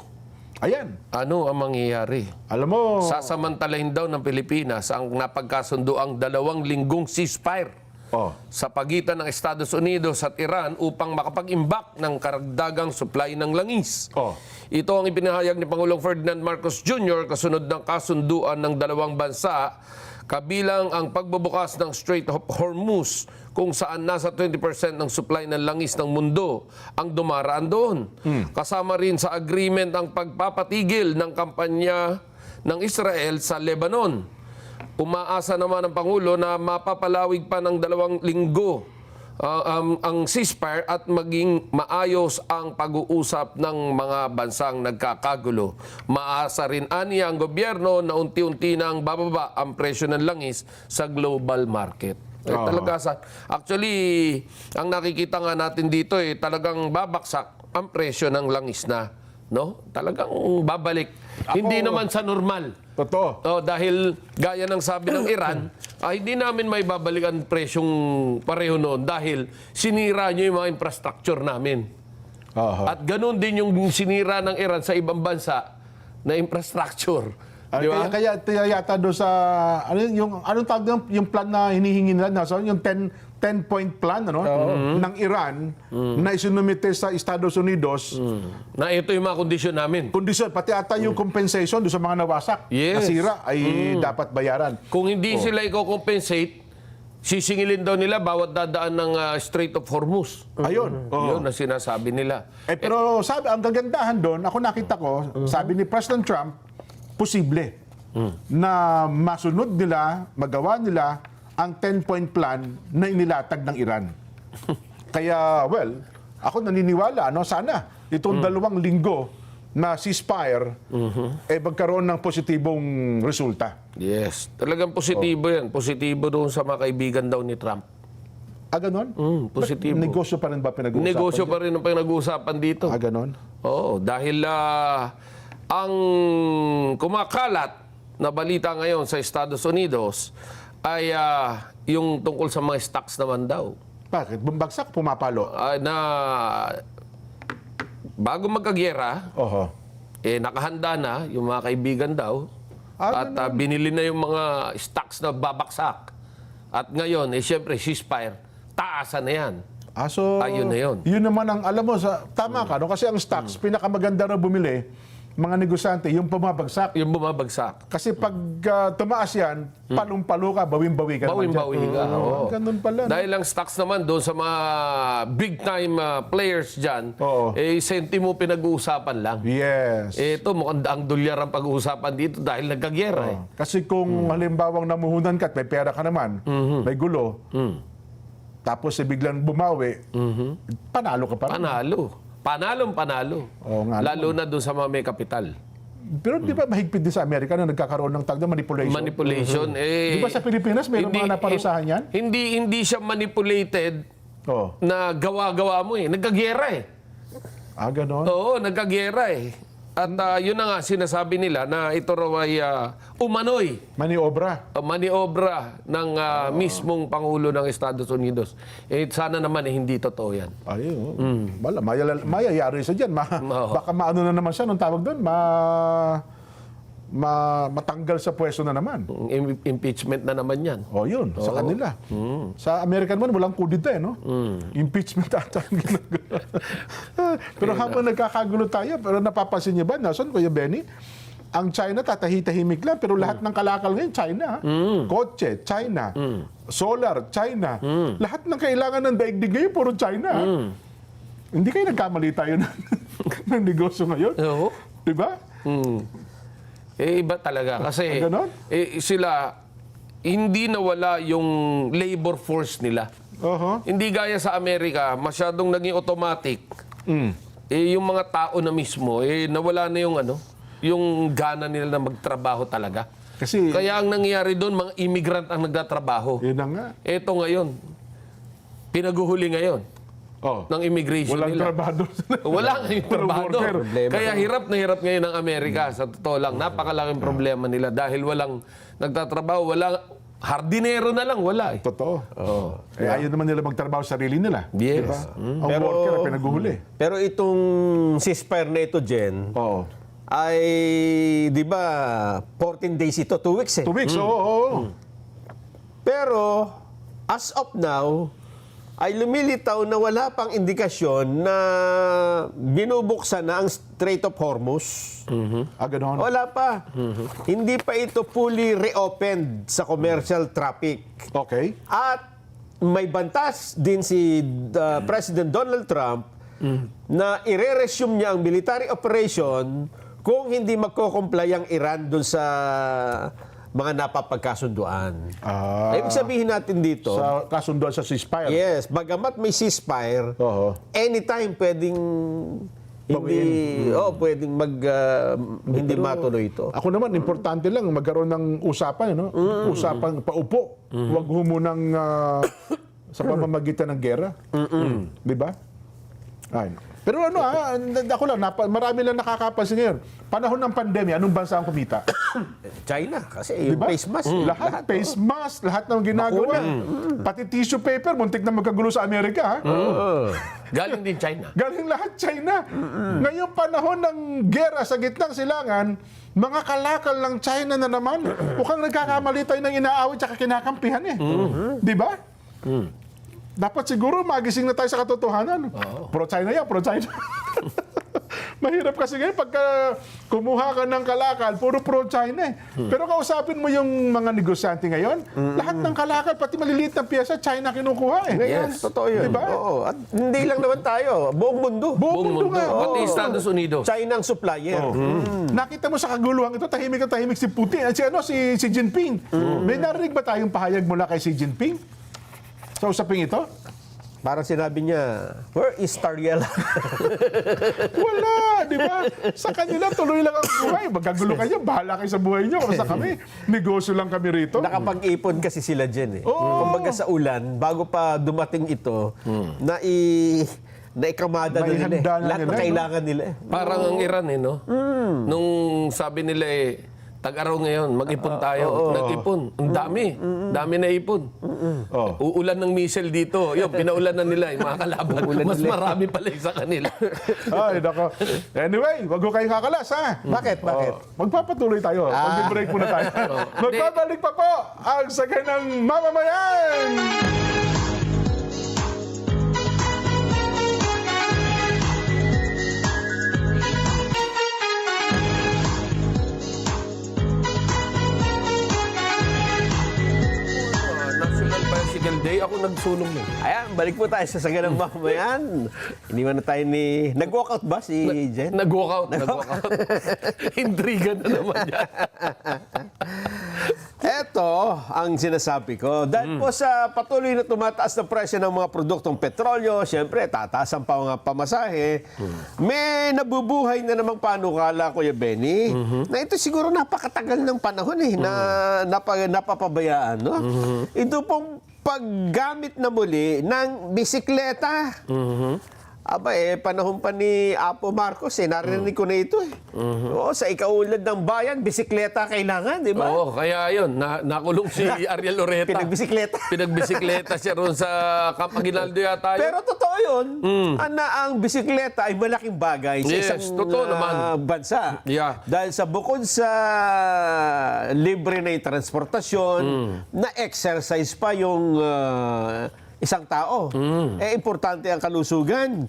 [SPEAKER 2] Ayan.
[SPEAKER 4] ano ang mangyayari?
[SPEAKER 2] Alam mo,
[SPEAKER 4] Sasamantalahin daw ng Pilipinas ang napagkasundo ang 2 linggong ceasefire sa pagitan ng Estados Unidos at Iran upang makapag-imbak ng karagdagang supply ng langis. Ito ang ipinahayag ni Pangulong Ferdinand Marcos Jr. kasunod ng kasunduan ng 2 bansa, kabilang ang pagbubukas ng Strait of Hormuz, kung saan nasa 20% ng supply ng langis ng mundo ang dumaraan doon. Kasama rin sa agreement ang pagpapatigil ng kampanya ng Israel sa Lebanon. Umaasa naman ang Pangulo na mapapalawig pa ng 2 linggo ang ceasefire at maging maayos ang pag-uusap ng mga bansang nagkakagulo. Maasa rin aniya ang gobyerno na unti-unti nang bababa ang presyo ng langis sa global market. Actually, ang nakikita nga natin dito talagang babaksak ang presyo ng langis na, no? Talagang babalik. Hindi naman sa normal.
[SPEAKER 2] Totoo.
[SPEAKER 4] Dahil gaya ng sabi ng Iran, hindi namin may babalik ang presyong pareho noon dahil sinira nyo yung mga infrastructure namin. At ganun din yung sinira ng Iran sa ibang bansa na infrastructure. Di ba?
[SPEAKER 2] Kaya yata doon sa anong tawag doon, yung plan na hinihingi nila yung 10-point plan ng Iran na isinumite sa Estados Unidos.
[SPEAKER 4] Na ito yung mga kondisyon namin.
[SPEAKER 2] Kondisyon, pati ata yung compensation doon sa mga nawasak, nasira, ay dapat bayaran.
[SPEAKER 4] Kung hindi sila i-compensate, sisingilin daw nila bawat dadaan ng Strait of Hormuz.
[SPEAKER 2] Ayun.
[SPEAKER 4] Yun na sinasabi nila.
[SPEAKER 2] Pero sabi, ang kagandahan doon, ako nakita ko, sabi ni President Trump, posible na masunod nila, magawa nila ang 10-point plan na inilatag ng Iran. Kaya, ako naniniwala, sana itong 2 linggo na ceasefire, magkaroon ng positibong resulta.
[SPEAKER 4] Yes. Talagang positibo yan. Positibo doon sa mga kaibigan daw ni Trump.
[SPEAKER 2] Ganon?
[SPEAKER 4] Positibo.
[SPEAKER 2] Negosyo pa rin ba pinag-uusapan?
[SPEAKER 4] Negosyo pa rin ang pinag-uusapan dito.
[SPEAKER 2] Ganon?
[SPEAKER 4] Oo. Dahil ang kumakalat na balita ngayon sa Estados Unidos ay yung tungkol sa mga stocks naman daw.
[SPEAKER 2] Bakit? Bumbagsak, pumapalo?
[SPEAKER 4] Na bago magkagyera, nakahanda na yung mga kaibigan daw at binili na yung mga stocks na babaksak. At ngayon, siyempre, ceasefire, taasan na yan.
[SPEAKER 2] So,
[SPEAKER 4] ayun na yun.
[SPEAKER 2] Yun naman ang, alam mo, tama ka, kasi ang stocks, pinakamaganda na bumili, mga negosyante, yung bumabagsak.
[SPEAKER 4] Yung bumabagsak.
[SPEAKER 2] Kasi pag tumaas yan, palong-palo ka, bawing-bawi ka naman dyan.
[SPEAKER 4] Bawing-bawi ka. Oo.
[SPEAKER 2] Ganun pala. No?
[SPEAKER 4] Dahil ang stocks naman doon sa mga big-time players dyan,
[SPEAKER 2] Oo.
[SPEAKER 4] sentimo pinag-uusapan lang.
[SPEAKER 2] Yes.
[SPEAKER 4] Ito, mukhang daang dolyar ang pag-uusapan dito dahil nagkagyera eh.
[SPEAKER 2] Kasi kung halimbawang namuhunan ka at may pera ka naman, may gulo, tapos biglang bumawi, panalo ka pa rin.
[SPEAKER 4] Panalo.
[SPEAKER 2] Oo nga
[SPEAKER 4] Lalo na doon sa mga may kapital.
[SPEAKER 2] Pero di ba mahigpit din sa Amerika na nagkakaroon ng tag na manipulation?
[SPEAKER 4] Manipulation.
[SPEAKER 2] Di ba sa Pilipinas mayroong mga naparusahan yan?
[SPEAKER 4] Hindi siya manipulated
[SPEAKER 2] Oo.
[SPEAKER 4] na gawa-gawa mo eh. Nagkagyera eh.
[SPEAKER 2] Ganon?
[SPEAKER 4] Oo, nagkagyera eh. At yun na nga sinasabi nila na ito raw ay umano'y
[SPEAKER 2] Maniobra.
[SPEAKER 4] maniobra ng mismong Pangulo ng Estados Unidos. Sana naman hindi totoo yan.
[SPEAKER 2] Ayun. Wala, mayayari siya dyan.
[SPEAKER 4] Oo.
[SPEAKER 2] Baka maano na naman siya, nung tawag doon, matanggal sa pwesto na naman.
[SPEAKER 4] Impeachment na naman yan.
[SPEAKER 2] O yun, sa kanila. Sa American man, walang kudita eh, no? Impeachment ata ang ginagawa. Pero habang nagkakagulo tayo, pero napapansin niyo ba, Nelson, Kuya Benny, ang China tatahimik lang, pero lahat ng kalakal ngayon, China. Kotse, China. Solar, China. Lahat ng kailangan ng daigdig ngayon, puro China. Hindi kayo nagkamali tayo ng negosyo ngayon?
[SPEAKER 4] Oo.
[SPEAKER 2] Diba?
[SPEAKER 4] Iba talaga. Kasi
[SPEAKER 2] Ganon?
[SPEAKER 4] sila, hindi nawala yung labor force nila. Hindi gaya sa Amerika, masyadong naging automatic. Yung mga tao na mismo, nawala na yung gana nila na magtrabaho talaga.
[SPEAKER 2] Kasi,
[SPEAKER 4] Kaya ang nangyayari doon, mga immigrant ang nagtatrabaho.
[SPEAKER 2] yun na nga.
[SPEAKER 4] Ito ngayon, pinaguhuli ngayon ng immigration
[SPEAKER 2] Walang
[SPEAKER 4] nila.
[SPEAKER 2] trabaho.
[SPEAKER 4] Wala nga yung trabaho.
[SPEAKER 2] worker.
[SPEAKER 4] Kaya hirap na hirap ngayon ang Amerika. Sa totoo lang, napakalaking problema nila dahil walang nagtatrabaho, walang hardinero na lang, wala eh.
[SPEAKER 2] Totoo. Ayaw naman nila magtrabaho sa sarili nila.
[SPEAKER 4] Yes.
[SPEAKER 2] Diba? Ang worker ay pinaguhuli.
[SPEAKER 3] Pero itong ceasefire na ito, Jen,
[SPEAKER 2] Oo.
[SPEAKER 3] ay, di ba, 14 days ito, 2 weeks eh.
[SPEAKER 2] 2 weeks, oo.
[SPEAKER 3] Pero, as of now, ay lumilitaw na wala pang indikasyon na binubuksan na ang Strait of Hormuz.
[SPEAKER 2] Ganon.
[SPEAKER 3] Wala pa. Hindi pa ito fully reopened sa commercial traffic.
[SPEAKER 2] Okay.
[SPEAKER 3] At may bantas din si President Donald Trump na ire-resume niya ang military operation kung hindi magko-comply ang Iran dun sa mga napapagkasunduan. Ibig sabihin natin dito,
[SPEAKER 2] Sa kasunduan sa ceasefire.
[SPEAKER 3] yes, bagamat may ceasefire, anytime pwedeng pwedeng hindi matuloy ito.
[SPEAKER 2] Ako naman, importante lang magkaroon ng usapan, no? Usapang paupo. Huwag humunang sa pamamagitan ng gera. Di ba? Ay. Pero ako lang, marami lang nakakapansin ngayon. Panahon ng pandemya, anong bansa ang kumita?
[SPEAKER 3] China, kasi yung
[SPEAKER 2] Diba?
[SPEAKER 3] face mask.
[SPEAKER 2] Lahat, face mask, lahat ng ginagawa. Pati tissue paper, muntik na magkagulo sa Amerika. Ha?
[SPEAKER 4] Galing din China.
[SPEAKER 2] Galing lahat China. Ngayong panahon ng gera sa gitnang silangan, mga kalakal ng China na naman, mukhang nagkakamali tayo ng inaawit at kinakampihan eh. Di ba? Dapat siguro magising na tayo sa katotohanan. Pro-China yan, pro-China. Mahirap kasi ngayon pagka kumuha ka ng kalakal, puro pro-China eh. Pero kausapin mo yung mga negosyante ngayon, lahat ng kalakal, pati maliliit na piyesa, China kinukuha eh.
[SPEAKER 3] Ngayon, totoo yun.
[SPEAKER 2] Diba?
[SPEAKER 3] Oo. At hindi lang naman tayo, buong mundo.
[SPEAKER 2] Buong mundo nga.
[SPEAKER 4] Pati
[SPEAKER 2] Oo.
[SPEAKER 4] Estados Unidos.
[SPEAKER 3] China ang supplier.
[SPEAKER 2] Nakita mo sa kaguluhan ito, tahimik na tahimik si Putin. Si Jinping. May narinig ba tayong pahayag mula kay Xi Jinping? Sa usaping ito?
[SPEAKER 3] Parang sinabi niya, where is Tariela?
[SPEAKER 2] Wala, di ba? Sa kanila, tuloy lang ang buhay. Magkagulo kayo, bahala kayo sa buhay nyo. Basta kami, negosyo lang kami rito.
[SPEAKER 3] Nakapag-ipon kasi sila dyan eh.
[SPEAKER 2] Oo.
[SPEAKER 3] Kumbaga sa ulan, bago pa dumating ito, naikamada
[SPEAKER 2] May
[SPEAKER 3] nila
[SPEAKER 2] handa na
[SPEAKER 3] lahat
[SPEAKER 2] nila,
[SPEAKER 3] na kailangan nila eh.
[SPEAKER 4] Parang ang Iran no? Nung sabi nila tag-araw ngayon, mag-ipon tayo. Nag-ipon. Ang dami. Dami na ipon. Uulan ng missile dito. Yun, pinaulan na nila yung mga kalaban. Mas marami pala sa kanila.
[SPEAKER 2] Ay, nako. Anyway, wag ko kayong kakalas, ha?
[SPEAKER 3] Bakit?
[SPEAKER 2] Magpapatuloy tayo. Mag-break muna tayo. Magbabalik pa po ang Saganang Mamamayan!
[SPEAKER 4] nagsulong nun.
[SPEAKER 3] Ayan, balik po tayo sa Saganang Mamayan. Iniwan na tayo ni... Nag-walkout ba si Jen?
[SPEAKER 4] Nag-walkout. Intriga na naman yan.
[SPEAKER 3] Eto ang sinasabi ko. Dahil po sa patuloy na tumataas na presyo ng mga produktong petrolyo, siyempre, tataas ang mga pamasahe. May nabubuhay na namang panukala, Kuya Benny, na ito siguro napakatagal ng panahon na napapabayaan. No? Ito pong paggamit na muli ng bisikleta. Aba panahon pa ni Apo Marcos narinig ko na ito Oo, sa ikaulad ng bayan, bisikleta kailangan, di ba?
[SPEAKER 4] Oo, kaya yun, nakulong si Ariel Loreta. Pinagbisikleta siya roon sa Camp Aguinaldo yata yun.
[SPEAKER 3] Pero totoo yun, na ang bisikleta ay malaking bagay sa isang bansa.
[SPEAKER 4] Yeah.
[SPEAKER 3] Dahil sa bukod sa libre na transportasyon, na exercise pa yung isang tao. Importante ang kalusugan.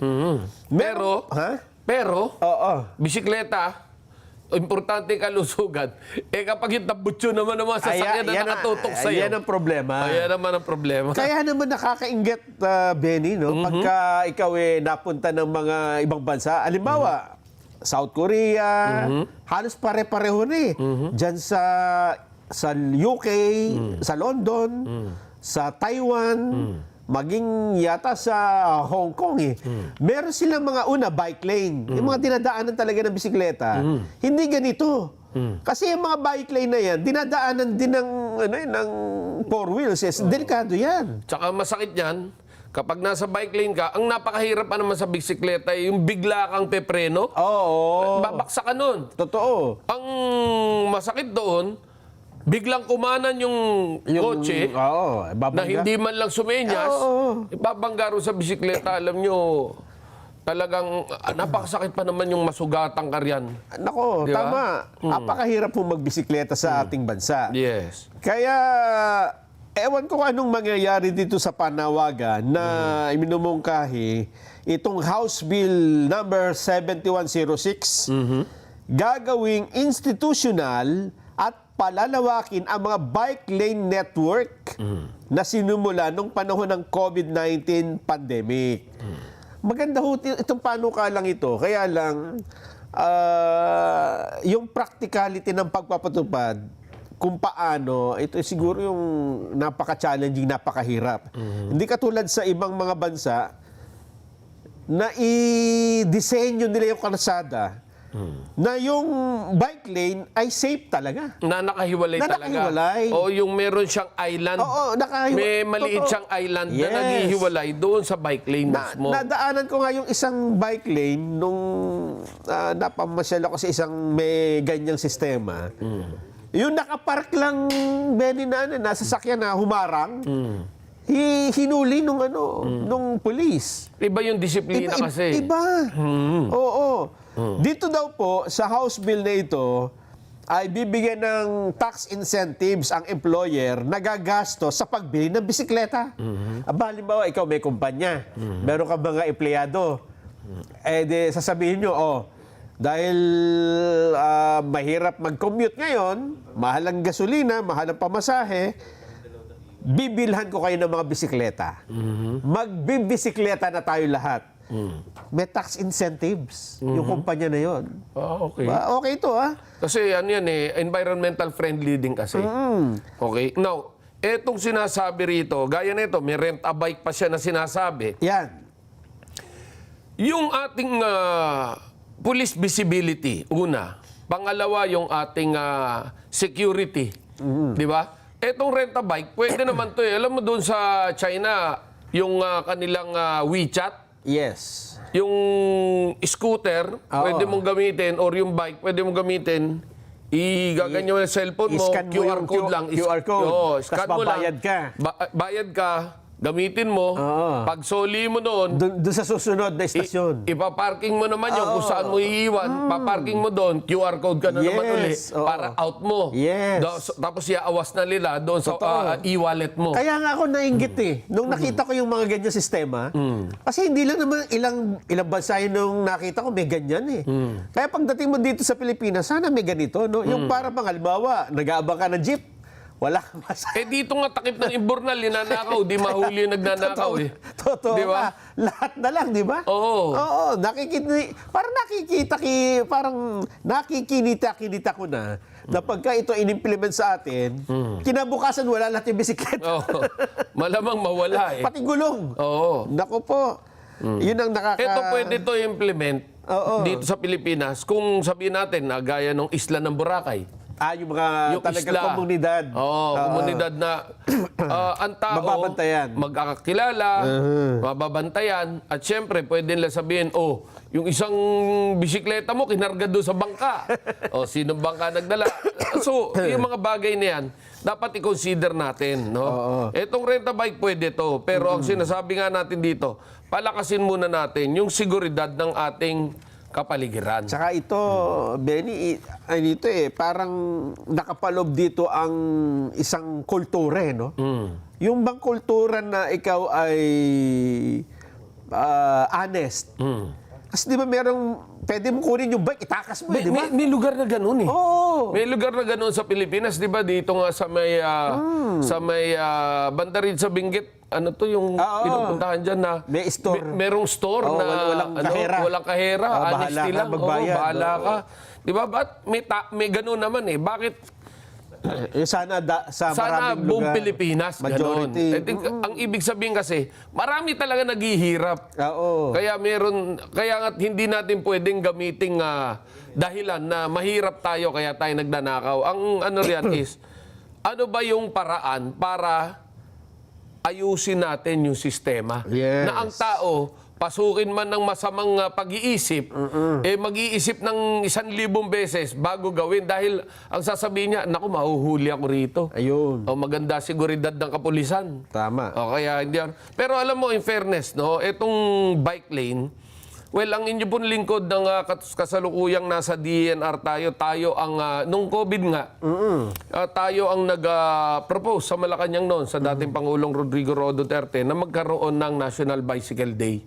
[SPEAKER 4] Pero, bisikleta, importante ang kalusugan. Kapag yung tabutso naman ng mga sasakyan na nakatutok sa'yo.
[SPEAKER 3] Yan ang problema.
[SPEAKER 4] Yan naman ang problema.
[SPEAKER 3] Kaya naman nakakainggit, Benny, no? Pagka ikaw napunta ng mga ibang bansa, halimbawa, South Korea, halos pare-pareho na Diyan sa UK, sa London, sa Taiwan, maging yata sa Hong Kong meron silang mga bike lane. Yung mga dinadaanan talaga ng bisikleta, hindi ganito. Kasi yung mga bike lane na yan, dinadaanan din ng four wheels. Delikado yan.
[SPEAKER 4] Tsaka masakit yan, kapag nasa bike lane ka, ang napakahirap pa naman sa bisikleta yung bigla kang pepreno.
[SPEAKER 3] Oo.
[SPEAKER 4] Babaksa ka nun.
[SPEAKER 3] Totoo.
[SPEAKER 4] Ang masakit doon, biglang kumanan yung kotse na hindi man lang sumenyas, ibabanggaro sa bisikleta. Alam nyo, talagang napakasakit pa naman yung masugatang karyan.
[SPEAKER 3] Nako,
[SPEAKER 4] diba?
[SPEAKER 3] Tama. Napakahirap po magbisikleta sa ating bansa.
[SPEAKER 4] Yes.
[SPEAKER 3] Kaya, ewan ko anong mangyayari dito sa panawagan na iminumungkahi itong House Bill number 7106 gagawing institutional at palalawakin ang mga bike lane network na sinumula nung panahon ng COVID-19 pandemic. Maganda ho itong panukalang ito. Kaya lang, yung practicality ng pagpapatupad, kung paano, ito siguro yung napaka-challenging, napakahirap. Hindi katulad sa ibang mga bansa na i-disenyo nila yung kalsada na yung bike lane ay safe talaga.
[SPEAKER 4] Na nakahiwalay talaga.
[SPEAKER 3] Nakahiwalay.
[SPEAKER 4] O yung meron siyang island.
[SPEAKER 3] Oo,
[SPEAKER 4] may maliit siyang island na naghihiwalay doon sa bike lane mismo.
[SPEAKER 3] Nadaanan ko nga yung isang bike lane nung napamasyal ako sa isang may ganyang sistema. Yung nakapark lang, Benny, nasa sasakyan na humarang, hinuli nung police.
[SPEAKER 4] Iba yung disiplina kasi.
[SPEAKER 3] Iba. Oo. Dito daw po, sa House Bill na ito, ay bibigyan ng tax incentives ang employer na gagastos sa pagbili ng bisikleta. Halimbawa, ikaw may kumpanya, meron ka mga empleyado, sasabihin nyo, dahil mahirap mag-commute ngayon, mahal ang gasolina, mahal ang pamasahe, bibilhan ko kayo ng mga bisikleta. Magbibisikleta na tayo lahat. May tax incentives yung kumpanya na yon.
[SPEAKER 4] Okay.
[SPEAKER 3] Okay ito,
[SPEAKER 4] Kasi environmental friendly din kasi. Okay. Now, etong sinasabi rito, gaya nito, may rent-a-bike pa siya na sinasabi.
[SPEAKER 3] Yan.
[SPEAKER 4] Yung ating police visibility, una. Pangalawa, yung ating security. Di ba? Etong rent-a-bike, pwede naman to Alam mo doon sa China, yung kanilang WeChat,
[SPEAKER 3] yes.
[SPEAKER 4] Yung scooter, pwede mong gamitin, or yung bike, pwede mong gamitin, igaganyan mo yung cellphone mo,
[SPEAKER 3] I-scan mo
[SPEAKER 4] QR
[SPEAKER 3] yung
[SPEAKER 4] code lang.
[SPEAKER 3] QR code.
[SPEAKER 4] Scan
[SPEAKER 3] Tapos
[SPEAKER 4] mo lang.
[SPEAKER 3] babayad ka.
[SPEAKER 4] Bayad ka, gamitin mo. Pag soli mo doon,
[SPEAKER 3] Doon sa susunod na estasyon.
[SPEAKER 4] ipaparking mo naman yun kung saan mo iiwan. Paparking mo doon, QR code ka na naman uli para out mo.
[SPEAKER 3] Yes.
[SPEAKER 4] Tapos iaawas na nila doon sa e-wallet mo.
[SPEAKER 3] Kaya nga ako nainggit nung nakita ko yung mga ganyan sistema. Kasi hindi lang naman ilang bansa yun nung nakita ko may ganyan Kaya pagdating mo dito sa Pilipinas, sana may ganito. No? Yung para pang halimbawa, nag-aabang ka ng jeep. Wala kang masaya.
[SPEAKER 4] Dito nga takip ng imbornal, ninanakaw, di mahuli yung nagnanakaw eh.
[SPEAKER 3] Totoo
[SPEAKER 4] Di ba?
[SPEAKER 3] ba? Lahat na lang, di ba?
[SPEAKER 4] Oo.
[SPEAKER 3] Oo, parang nakikinita ko na pagka ito in-implement sa atin, kinabukasan wala lahat yung bisikleta.
[SPEAKER 4] Oo. Malamang mawala eh.
[SPEAKER 3] Pati gulong.
[SPEAKER 4] Oo.
[SPEAKER 3] Naku po. Yun ang
[SPEAKER 4] Ito pwede to implement
[SPEAKER 3] Oo.
[SPEAKER 4] dito sa Pilipinas kung sabihin natin na gaya ng isla ng Boracay.
[SPEAKER 3] Yung mga
[SPEAKER 4] Yung
[SPEAKER 3] talagang
[SPEAKER 4] isla.
[SPEAKER 3] komunidad.
[SPEAKER 4] Komunidad na ang tao
[SPEAKER 3] Mababantayan.
[SPEAKER 4] magkakakilala, mababantayan, at syempre pwede nila sabihin, yung isang bisikleta mo kinarga doon sa bangka. Sinong bangka nagdala? So, yung mga bagay na yan, dapat i-consider natin. No? Etong renta bike pwede to, pero ang sinasabi nga natin dito, palakasin muna natin yung seguridad ng ating kapaligiran.
[SPEAKER 3] Tsaka ito, Benny, parang nakapalob dito ang isang kultura, no? Yung bang kultura na ikaw ay honest. Kasi di ba pwede mo kunin yung bike, itakas mo, di ba?
[SPEAKER 4] May lugar na gano'n eh.
[SPEAKER 3] Oo.
[SPEAKER 4] May lugar na gano'n sa Pilipinas, di ba? Dito nga sa may banda rin sa Benguet, ano to yung pinupuntahan dyan na
[SPEAKER 3] May store.
[SPEAKER 4] merong store na
[SPEAKER 3] walang kahera.
[SPEAKER 4] walang kahera, honesty
[SPEAKER 3] bahala ka
[SPEAKER 4] lang.
[SPEAKER 3] magbayad.
[SPEAKER 4] Bahala ka. Di ba? Ba't may gano'n naman eh? Bakit?
[SPEAKER 3] Sana sa
[SPEAKER 4] Sana
[SPEAKER 3] maraming
[SPEAKER 4] buong
[SPEAKER 3] lugar,
[SPEAKER 4] Pilipinas, gano'n.
[SPEAKER 3] majority.
[SPEAKER 4] I think, ang ibig sabihin kasi, marami talaga naghihirap.
[SPEAKER 3] Oo.
[SPEAKER 4] Kaya nga hindi natin pwedeng gamiting dahilan na mahirap tayo kaya tayo nagnanakaw. Ang ano riyan is, ano ba yung paraan para ayusin natin yung sistema?
[SPEAKER 3] Yes.
[SPEAKER 4] Na ang tao, pasukin man ng masamang pag-iisip, mag-iisip ng 1,000 beses bago gawin dahil ang sasabihin niya, naku, mahuhuli ako rito.
[SPEAKER 3] Ayun.
[SPEAKER 4] Maganda seguridad ng kapulisan.
[SPEAKER 3] Tama.
[SPEAKER 4] Kaya hindi yan. Pero alam mo, in fairness, no, itong bike lane, well, ang inyo pong lingkod ng kasalukuyang nasa DNR tayo ang, nung COVID nga, tayo ang nag-propose sa Malacanang noon, sa dating Pangulong Rodrigo Roa Duterte, na magkaroon ng National Bicycle Day.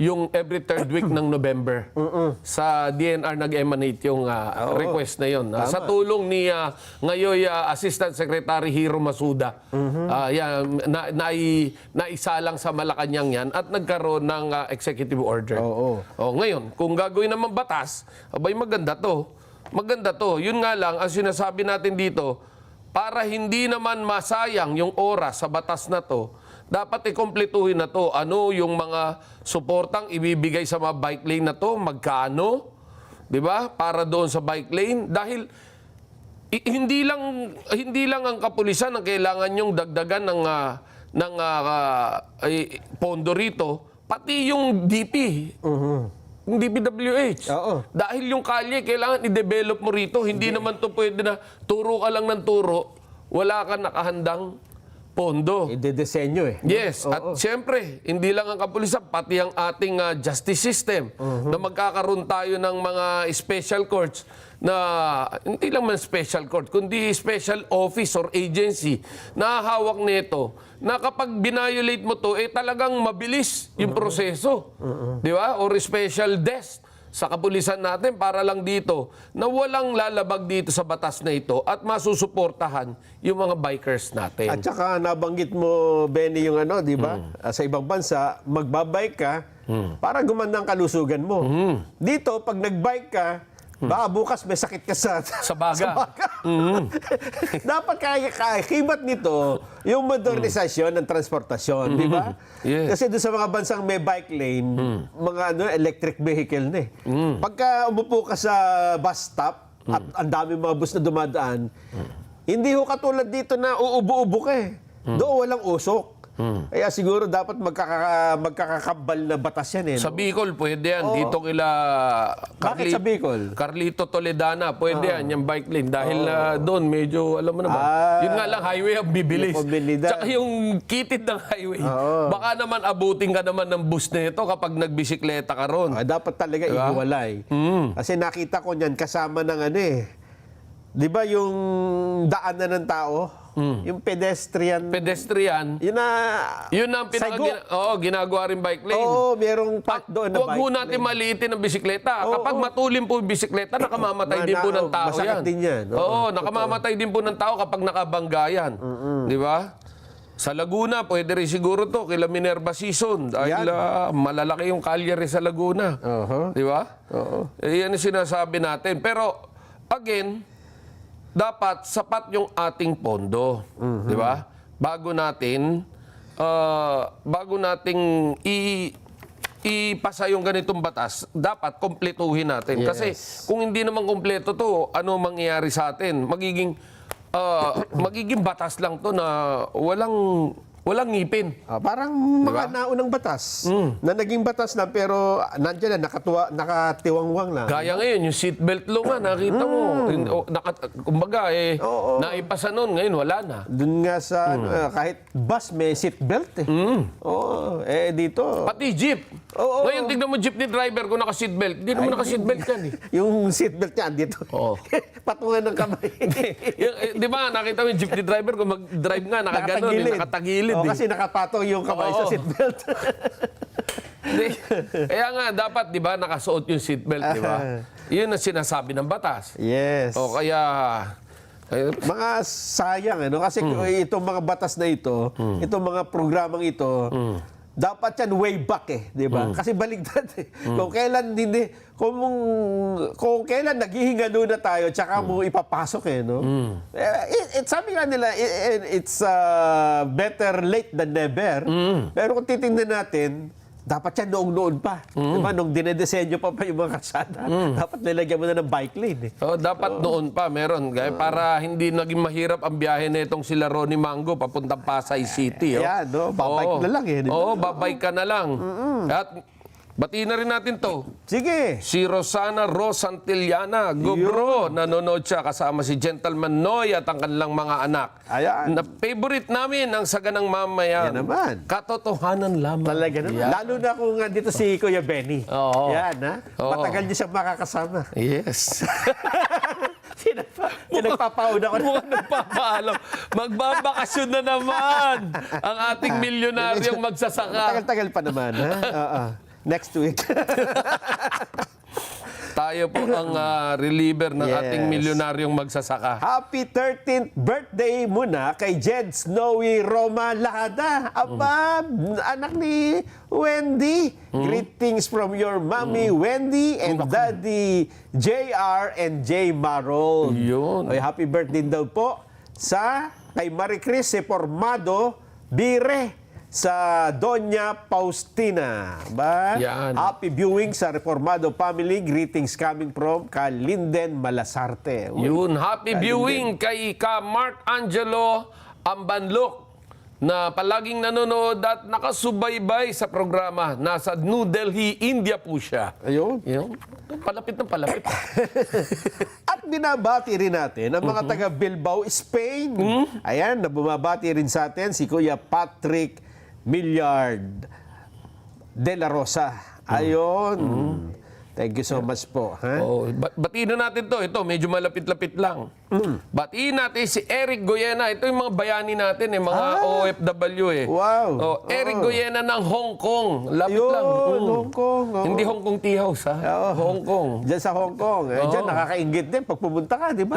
[SPEAKER 4] Yung every third week ng November. Sa DNR nag-emanate yung request na yun. Sa tulong ni ngayon Assistant Secretary Hiro Masuda, naisalang sa Malacanang yan at nagkaroon ng executive order. Ngayon, kung gagawin naman batas, abay maganda to. Maganda to. Yun nga lang, ang sinasabi natin dito, para hindi naman masayang yung oras sa batas na to, dapat ikumpletuhin na to. Ano yung mga suportang ibibigay sa mga bike lane na to? Magkano? Di ba? Para doon sa bike lane. Dahil hindi lang ang kapulisan ang kailangan yung dagdagan ng pondo rito, pati yung DP. Yung DPWH. Dahil yung kalye, kailangan i-develop mo rito. Hindi naman to pwede na turo ka lang ng turo, wala ka nakahandang pondo.
[SPEAKER 3] Ide-desenyo eh.
[SPEAKER 4] Yes. At siyempre, hindi lang ang kapulisan, pati ang ating justice system na magkakaroon tayo ng mga special courts na hindi lang man special court, kundi special office or agency na hawak nito na kapag binayolate mo to, talagang mabilis yung proseso. Di ba? Or special desk sa kapulisan natin para lang dito na walang lalabag dito sa batas na ito at masusuportahan yung mga bikers natin.
[SPEAKER 3] At saka nabanggit mo, Benny, yung di ba? Sa ibang bansa, magbabike ka para gumanda ang kalusugan mo. Dito, pag nagbike ka, baka bukas may sakit ka sa
[SPEAKER 4] baga.
[SPEAKER 3] Dapat kibat nito yung modernisasyon ng transportasyon, di ba?
[SPEAKER 4] Yes.
[SPEAKER 3] Kasi doon sa mga bansang may bike lane, mga electric vehicle na eh. Pagka umupo ka sa bus stop at ang dami mga bus na dumadaan, hindi ho katulad dito na uubo-ubo ka eh. Doon walang usok. Kaya siguro dapat magkakakambal na batas yan eh.
[SPEAKER 4] Sa Bicol, pwede yan. Dito kila
[SPEAKER 3] Bakit sa Bicol?
[SPEAKER 4] Carlito Toledana, pwede yan, yung bike lane. Dahil doon, medyo, alam mo naman, yun nga lang, highway ang bibilis. Tsaka yung kitid ng highway, baka naman abutin ka naman ng bus na ito kapag nagbisikleta ka ron.
[SPEAKER 3] Dapat talaga ihiwalay. Kasi nakita ko niyan kasama ng di ba yung daanan ng tao? Yung pedestrian. Yun na...
[SPEAKER 4] Yun ang
[SPEAKER 3] Saigo.
[SPEAKER 4] ginagawa rin bike lane.
[SPEAKER 3] Oo, merong park doon na
[SPEAKER 4] Huwag
[SPEAKER 3] bike
[SPEAKER 4] ho natin
[SPEAKER 3] lane.
[SPEAKER 4] maliitin ang bisikleta.
[SPEAKER 3] Oo,
[SPEAKER 4] Kapag
[SPEAKER 3] oo.
[SPEAKER 4] matulin po yung bisikleta, nakamamatay din po ng tao
[SPEAKER 3] Masakit
[SPEAKER 4] yan.
[SPEAKER 3] din yan.
[SPEAKER 4] Oo, nakamamatay din po ng tao kapag nakabanggayan. Di ba? Sa Laguna, pwede rin siguro to, kila Minerva Season. Dahil malalaki yung kalyere sa Laguna. Di ba? Yan ang sinasabi natin. Pero, again, dapat sapat yung ating pondo. Di ba? Bago nating ipasa yung ganitong batas, dapat kompletuhin natin. Kasi kung hindi naman kompleto to, ano mangyayari sa atin? Magiging batas lang to na walang ngipin.
[SPEAKER 3] Parang mga naunang batas na naging batas na pero nandiyan na nakatiwangwang na.
[SPEAKER 4] Gaya ngayon, yung seatbelt law nga, nakita mo. Kumbaga, naipasa nun, ngayon wala na.
[SPEAKER 3] Doon nga sa kahit bus may seatbelt eh. Oo, dito.
[SPEAKER 4] Pati jeep. Ngayon, tignan mo jeep ni driver kung naka-seatbelt. Hindi naman naka-seatbelt yan eh.
[SPEAKER 3] Yung seatbelt niya andito. Patungan ng kamay.
[SPEAKER 4] Di ba, nakita mo yung jeep ni driver kung mag-drive nga, nakatagilid.
[SPEAKER 3] Kasi nakapatong yung kamay sa seatbelt.
[SPEAKER 4] Kaya nga, dapat, di ba, nakasuot yung seatbelt, di ba? Yun ang sinasabi ng batas.
[SPEAKER 3] Yes.
[SPEAKER 4] O kaya...
[SPEAKER 3] mga sayang, kasi itong mga batas na ito, itong mga programang ito, dapat yan way back di ba? Kasi baligtad Kung kailan kung kailan naghihingalo na tayo, tsaka mo ipapasok sabi nga nila, it's better late than never. Pero kung titingnan natin, dapat yan noong-noon pa. Diba? Nung dinedesenyo pa yung mga kalsada, dapat nilagyan mo na ng bike lane.
[SPEAKER 4] Dapat noon pa, meron. Para hindi naging mahirap ang biyahe na itong sila Ronnie Mango papuntang Pasay City.
[SPEAKER 3] Ayan, babike na lang Di ba?
[SPEAKER 4] Oo, babike ka na lang. At batiin na rin natin to.
[SPEAKER 3] Sige.
[SPEAKER 4] Si Rosana Rosantillana, Gobro, nanonood siya kasama si Gentleman Noy at ang kanilang mga anak.
[SPEAKER 3] Ayan.
[SPEAKER 4] Na favorite namin ang Saganang Mamayan.
[SPEAKER 3] Yan naman.
[SPEAKER 4] Katotohanan lamang.
[SPEAKER 3] Talaga naman. Lalo na kung dito si Kuya Benny.
[SPEAKER 4] Oo.
[SPEAKER 3] Yan,
[SPEAKER 4] Oo.
[SPEAKER 3] Matagal niya siya makakasama.
[SPEAKER 4] Yes.
[SPEAKER 3] Pinagpapauna ko na.
[SPEAKER 4] Mukhang nagpapaalam. Magbabakasyon na naman ang ating milyonaryong magsasaka.
[SPEAKER 3] Tagal-tagal pa naman, Next week.
[SPEAKER 4] Tayo po ang reliever ng ating milyonaryong magsasaka.
[SPEAKER 3] Happy 13th birthday muna kay Jed Snowy Roma Lahada. Aba, anak ni Wendy. Greetings from your mommy Wendy and daddy JR and J. Marol.
[SPEAKER 4] Yun.
[SPEAKER 3] Ay, happy birthday daw po kay Marie Cris Formado Bire sa Doña Faustina.
[SPEAKER 4] Yan.
[SPEAKER 3] Happy viewing sa Reformado family. Greetings coming from Kalinden Malasarte.
[SPEAKER 4] Yun, happy viewing kay Ka Mark Angelo Ambanlok na palaging nanonood at nakasubaybay sa programa. Nasa New Delhi, India po siya.
[SPEAKER 3] Ayun.
[SPEAKER 4] Yun. Palapit ng palapit.
[SPEAKER 3] At binabati rin natin ang mga taga Bilbao, Spain. Ayan, na bumabati rin sa atin si Kuya Patrick Millard de la Rosa. Ayun. Thank you so much po.
[SPEAKER 4] Batiin na natin to. Ito, medyo malapit-lapit lang. Batiin natin si Eric Goyena. Ito yung mga bayani natin, mga OFW
[SPEAKER 3] Wow.
[SPEAKER 4] Eric Goyena ng Hong Kong. Lapit
[SPEAKER 3] Ayun,
[SPEAKER 4] lang.
[SPEAKER 3] Hong Kong.
[SPEAKER 4] Hindi Hong Kong Tea House, Hong Kong.
[SPEAKER 3] Diyan sa Hong Kong. Diyan nakakaingit din pag pumunta ka, di ba?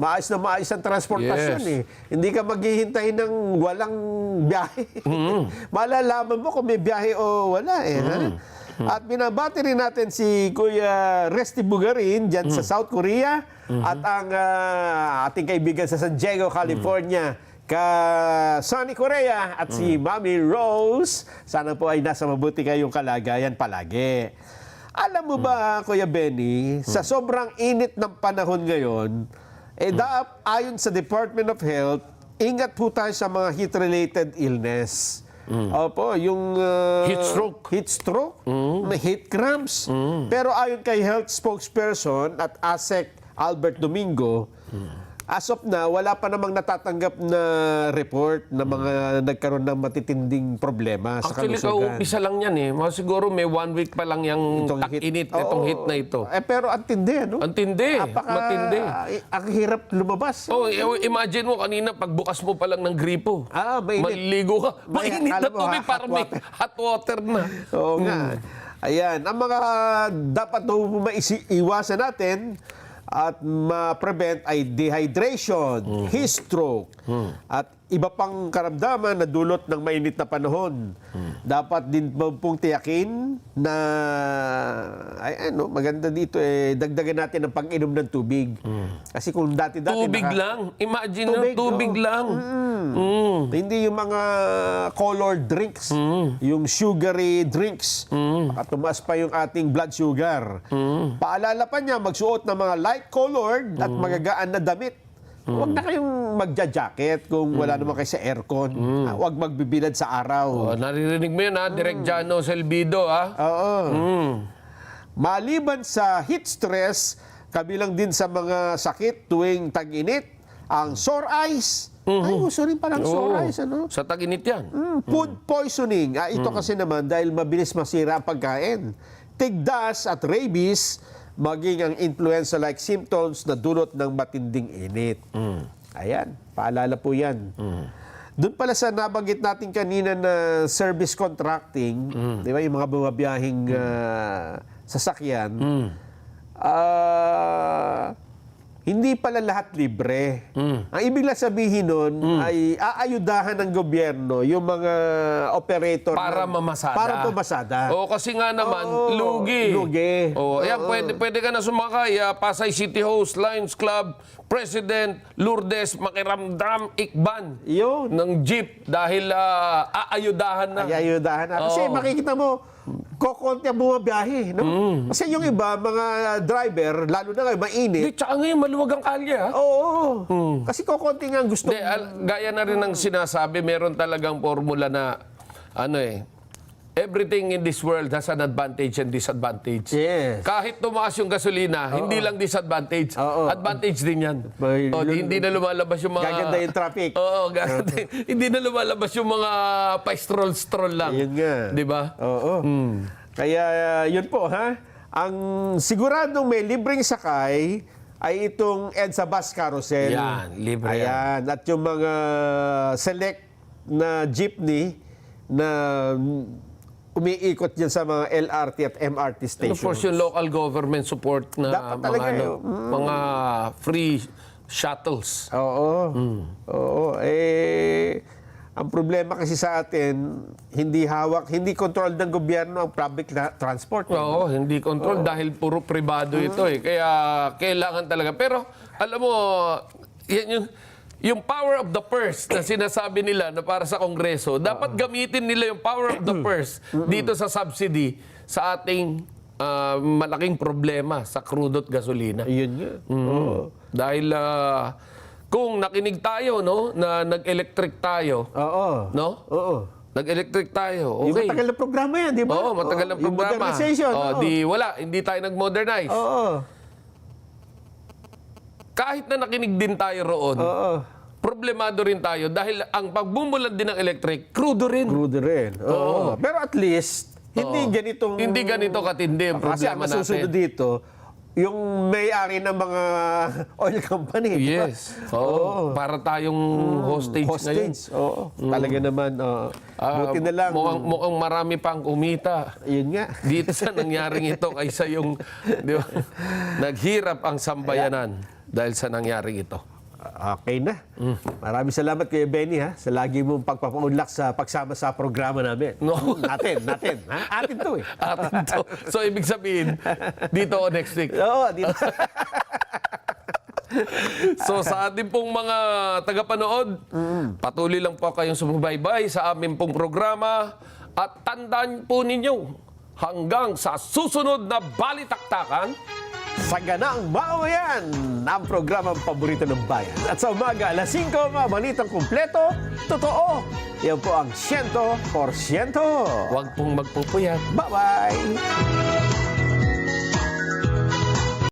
[SPEAKER 3] Maayos na maayos ang transportasyon Hindi ka maghihintay ng walang biyahe. Malalaman mo kung may biyahe o wala At binabati rin natin si Kuya Resty Bugarin dyan sa South Korea at ang ating kaibigan sa San Diego, California, Sunny Korea at si Mami Rose. Sana po ay nasa mabuti kayong kalagayan palagi. Alam mo ba, Kuya Benny, sa sobrang init ng panahon ngayon, ayon sa Department of Health, ingat po tayo sa mga heat-related illness. Opo, yung heat stroke, may heat cramps. Pero ayon kay health spokesperson at ASEC Albert Domingo, as of now, wala pa namang natatanggap na report na mga nagkaroon ng matitinding problema sa
[SPEAKER 4] Actually,
[SPEAKER 3] kalusugan.
[SPEAKER 4] kaumpisa lang yan eh. Mga siguro may 1 week pa lang yung
[SPEAKER 3] Itong hit.
[SPEAKER 4] tak-init,
[SPEAKER 3] Oo.
[SPEAKER 4] itong hit na ito.
[SPEAKER 3] Pero ang tindi, no?
[SPEAKER 4] Ang tindi, matindi.
[SPEAKER 3] Ang hirap lumabas.
[SPEAKER 4] Oh, imagine mo kanina pagbukas mo pa lang ng gripo.
[SPEAKER 3] Mainit.
[SPEAKER 4] Maliligo ka. Mainit na
[SPEAKER 3] akala mo,
[SPEAKER 4] tubig,
[SPEAKER 3] hot
[SPEAKER 4] parang may
[SPEAKER 3] water.
[SPEAKER 4] hot water na.
[SPEAKER 3] Oo nga. Ayan, ang mga dapat maiwasan natin at ma-prevent ay dehydration, heat stroke, at iba pang karamdaman na dulot ng mainit na panahon. Dapat din pong tiyakin na maganda dito dagdagan natin ang pag-inom ng tubig. Kasi kung dati-dati
[SPEAKER 4] Tubig lang. Imagine mo, tubig
[SPEAKER 3] oo.
[SPEAKER 4] lang.
[SPEAKER 3] Hindi yung mga colored drinks, yung sugary drinks. Baka tumaas pa yung ating blood sugar. Paalala pa niya, magsuot ng mga light colored at magagaan na damit. Huwag na kayong magja-jacket kung wala naman kayo sa aircon. Huwag magbibilad sa araw.
[SPEAKER 4] Oh, naririnig mo yun ha, Direk Jano Selvido ha.
[SPEAKER 3] Oo. Maliban sa heat stress, kabilang din sa mga sakit tuwing tag-init, ang sore eyes. Ay, uso rin palang sore eyes, ano?
[SPEAKER 4] Sa tag-init yan.
[SPEAKER 3] Food poisoning. Ito kasi naman dahil mabilis masira ang pagkain. Tigdas at rabies, maging ang influenza-like symptoms na dulot ng matinding init. Ayan, paalala po yan. Doon pala sa nabanggit natin kanina na service contracting, di ba, yung mga bumabiyahing sasakyan, hindi pala lahat libre. Ang ibig lang sabihin nun ay aayudahan ng gobyerno yung mga operator
[SPEAKER 4] Para mamasada.
[SPEAKER 3] Para pumasada.
[SPEAKER 4] O kasi nga naman, lugi.
[SPEAKER 3] Lugi.
[SPEAKER 4] O, ayan, pwede ka na sumakay. Pasay City Host, Lions Club, President, Lourdes, Makiramdam, Ikban.
[SPEAKER 3] Yun.
[SPEAKER 4] Ng jeep dahil aayudahan na.
[SPEAKER 3] Ayayudahan na. Kasi makikita mo, kokonti ang bumabiyahe. No? Kasi yung iba, mga driver, lalo na ngayon, mainit.
[SPEAKER 4] Di, tsaka ngayon, maluwag ang kalye ha.
[SPEAKER 3] Oo. Kasi kokonti nga ang gusto.
[SPEAKER 4] Hindi, gaya na rin ng sinasabi, meron talagang formula na, everything in this world has an advantage and disadvantage.
[SPEAKER 3] Yes.
[SPEAKER 4] Kahit tumaas yung gasolina, hindi lang disadvantage. Advantage din yan. Hindi na lumalabas yung mga...
[SPEAKER 3] Gaganda yung traffic.
[SPEAKER 4] Oo, gaganda. Hindi na lumalabas yung mga pa-stroll-stroll lang.
[SPEAKER 3] Yun nga.
[SPEAKER 4] Di ba?
[SPEAKER 3] Oo. Kaya yun po, ha? Ang siguradong may libreng sakay ay itong EDSA Bus Carousel.
[SPEAKER 4] Yan, libre
[SPEAKER 3] Ayan. At yung mga select na jeepney na umiikot dyan sa mga LRT at MRT
[SPEAKER 4] And
[SPEAKER 3] stations.
[SPEAKER 4] of course, yung local government support na
[SPEAKER 3] Dapat talaga
[SPEAKER 4] mga free shuttles.
[SPEAKER 3] Oo. Oo. Ang problema kasi sa atin, hindi control ng gobyerno ang public transport.
[SPEAKER 4] Oo, hindi control dahil puro pribado ito eh. Kaya kailangan talaga. Pero alam mo, yan yung power of the purse na sinasabi nila na para sa Kongreso, dapat gamitin nila yung power of the purse dito sa subsidy sa ating malaking problema sa crude at gasolina.
[SPEAKER 3] Yun nga.
[SPEAKER 4] Dahil kung nakinig tayo, no, na nag-electric tayo, no?
[SPEAKER 3] Oo.
[SPEAKER 4] Nag-electric tayo,
[SPEAKER 3] Yung
[SPEAKER 4] okay.
[SPEAKER 3] matagal na programa yan, di ba?
[SPEAKER 4] Oo, matagal na
[SPEAKER 3] Yung
[SPEAKER 4] programa.
[SPEAKER 3] modernization.
[SPEAKER 4] Hindi tayo nag-modernize.
[SPEAKER 3] Oo.
[SPEAKER 4] Kahit na nakinig din tayo roon, problemado rin tayo dahil ang pagbumulan din ng electric, crudo rin.
[SPEAKER 3] Crude rin. Oo. Pero at least, hindi ganitong...
[SPEAKER 4] Hindi ganito katindi ang
[SPEAKER 3] Kasi ang
[SPEAKER 4] problema
[SPEAKER 3] masusunod
[SPEAKER 4] natin.
[SPEAKER 3] dito, yung may-ari ng mga oil company. di ba?
[SPEAKER 4] Yes. Oo. Para tayong hostage ngayon.
[SPEAKER 3] Oo. Talaga naman. Buti na lang.
[SPEAKER 4] Mukhang marami pang kumita.
[SPEAKER 3] Yun nga.
[SPEAKER 4] Dito sa nangyaring ito kaysa yung di ba, naghirap ang sambayanan dahil sa nangyaring ito.
[SPEAKER 3] Okay na. Maraming salamat Kuya Benny ha, sa lagi mong pagpapaunlak sa pagsama sa programa namin.
[SPEAKER 4] No.
[SPEAKER 3] Natin. Ha? Atin to eh.
[SPEAKER 4] Atin to. So, ibig sabihin, dito o next week.
[SPEAKER 3] Oo, dito.
[SPEAKER 4] So, sa ating pong mga tagapanood, patuloy lang po kayong sumubaybay sa aming pong programa at tandaan po ninyo, hanggang sa susunod na Balitaktakan,
[SPEAKER 3] Sa Ganang Mamayan, ang programang paborito ng bayan. At sa umaga, alas 5, mga balitang kumpleto, totoo. Yan po ang 100%.
[SPEAKER 4] huwag pong magpupuyat.
[SPEAKER 3] Bye-bye!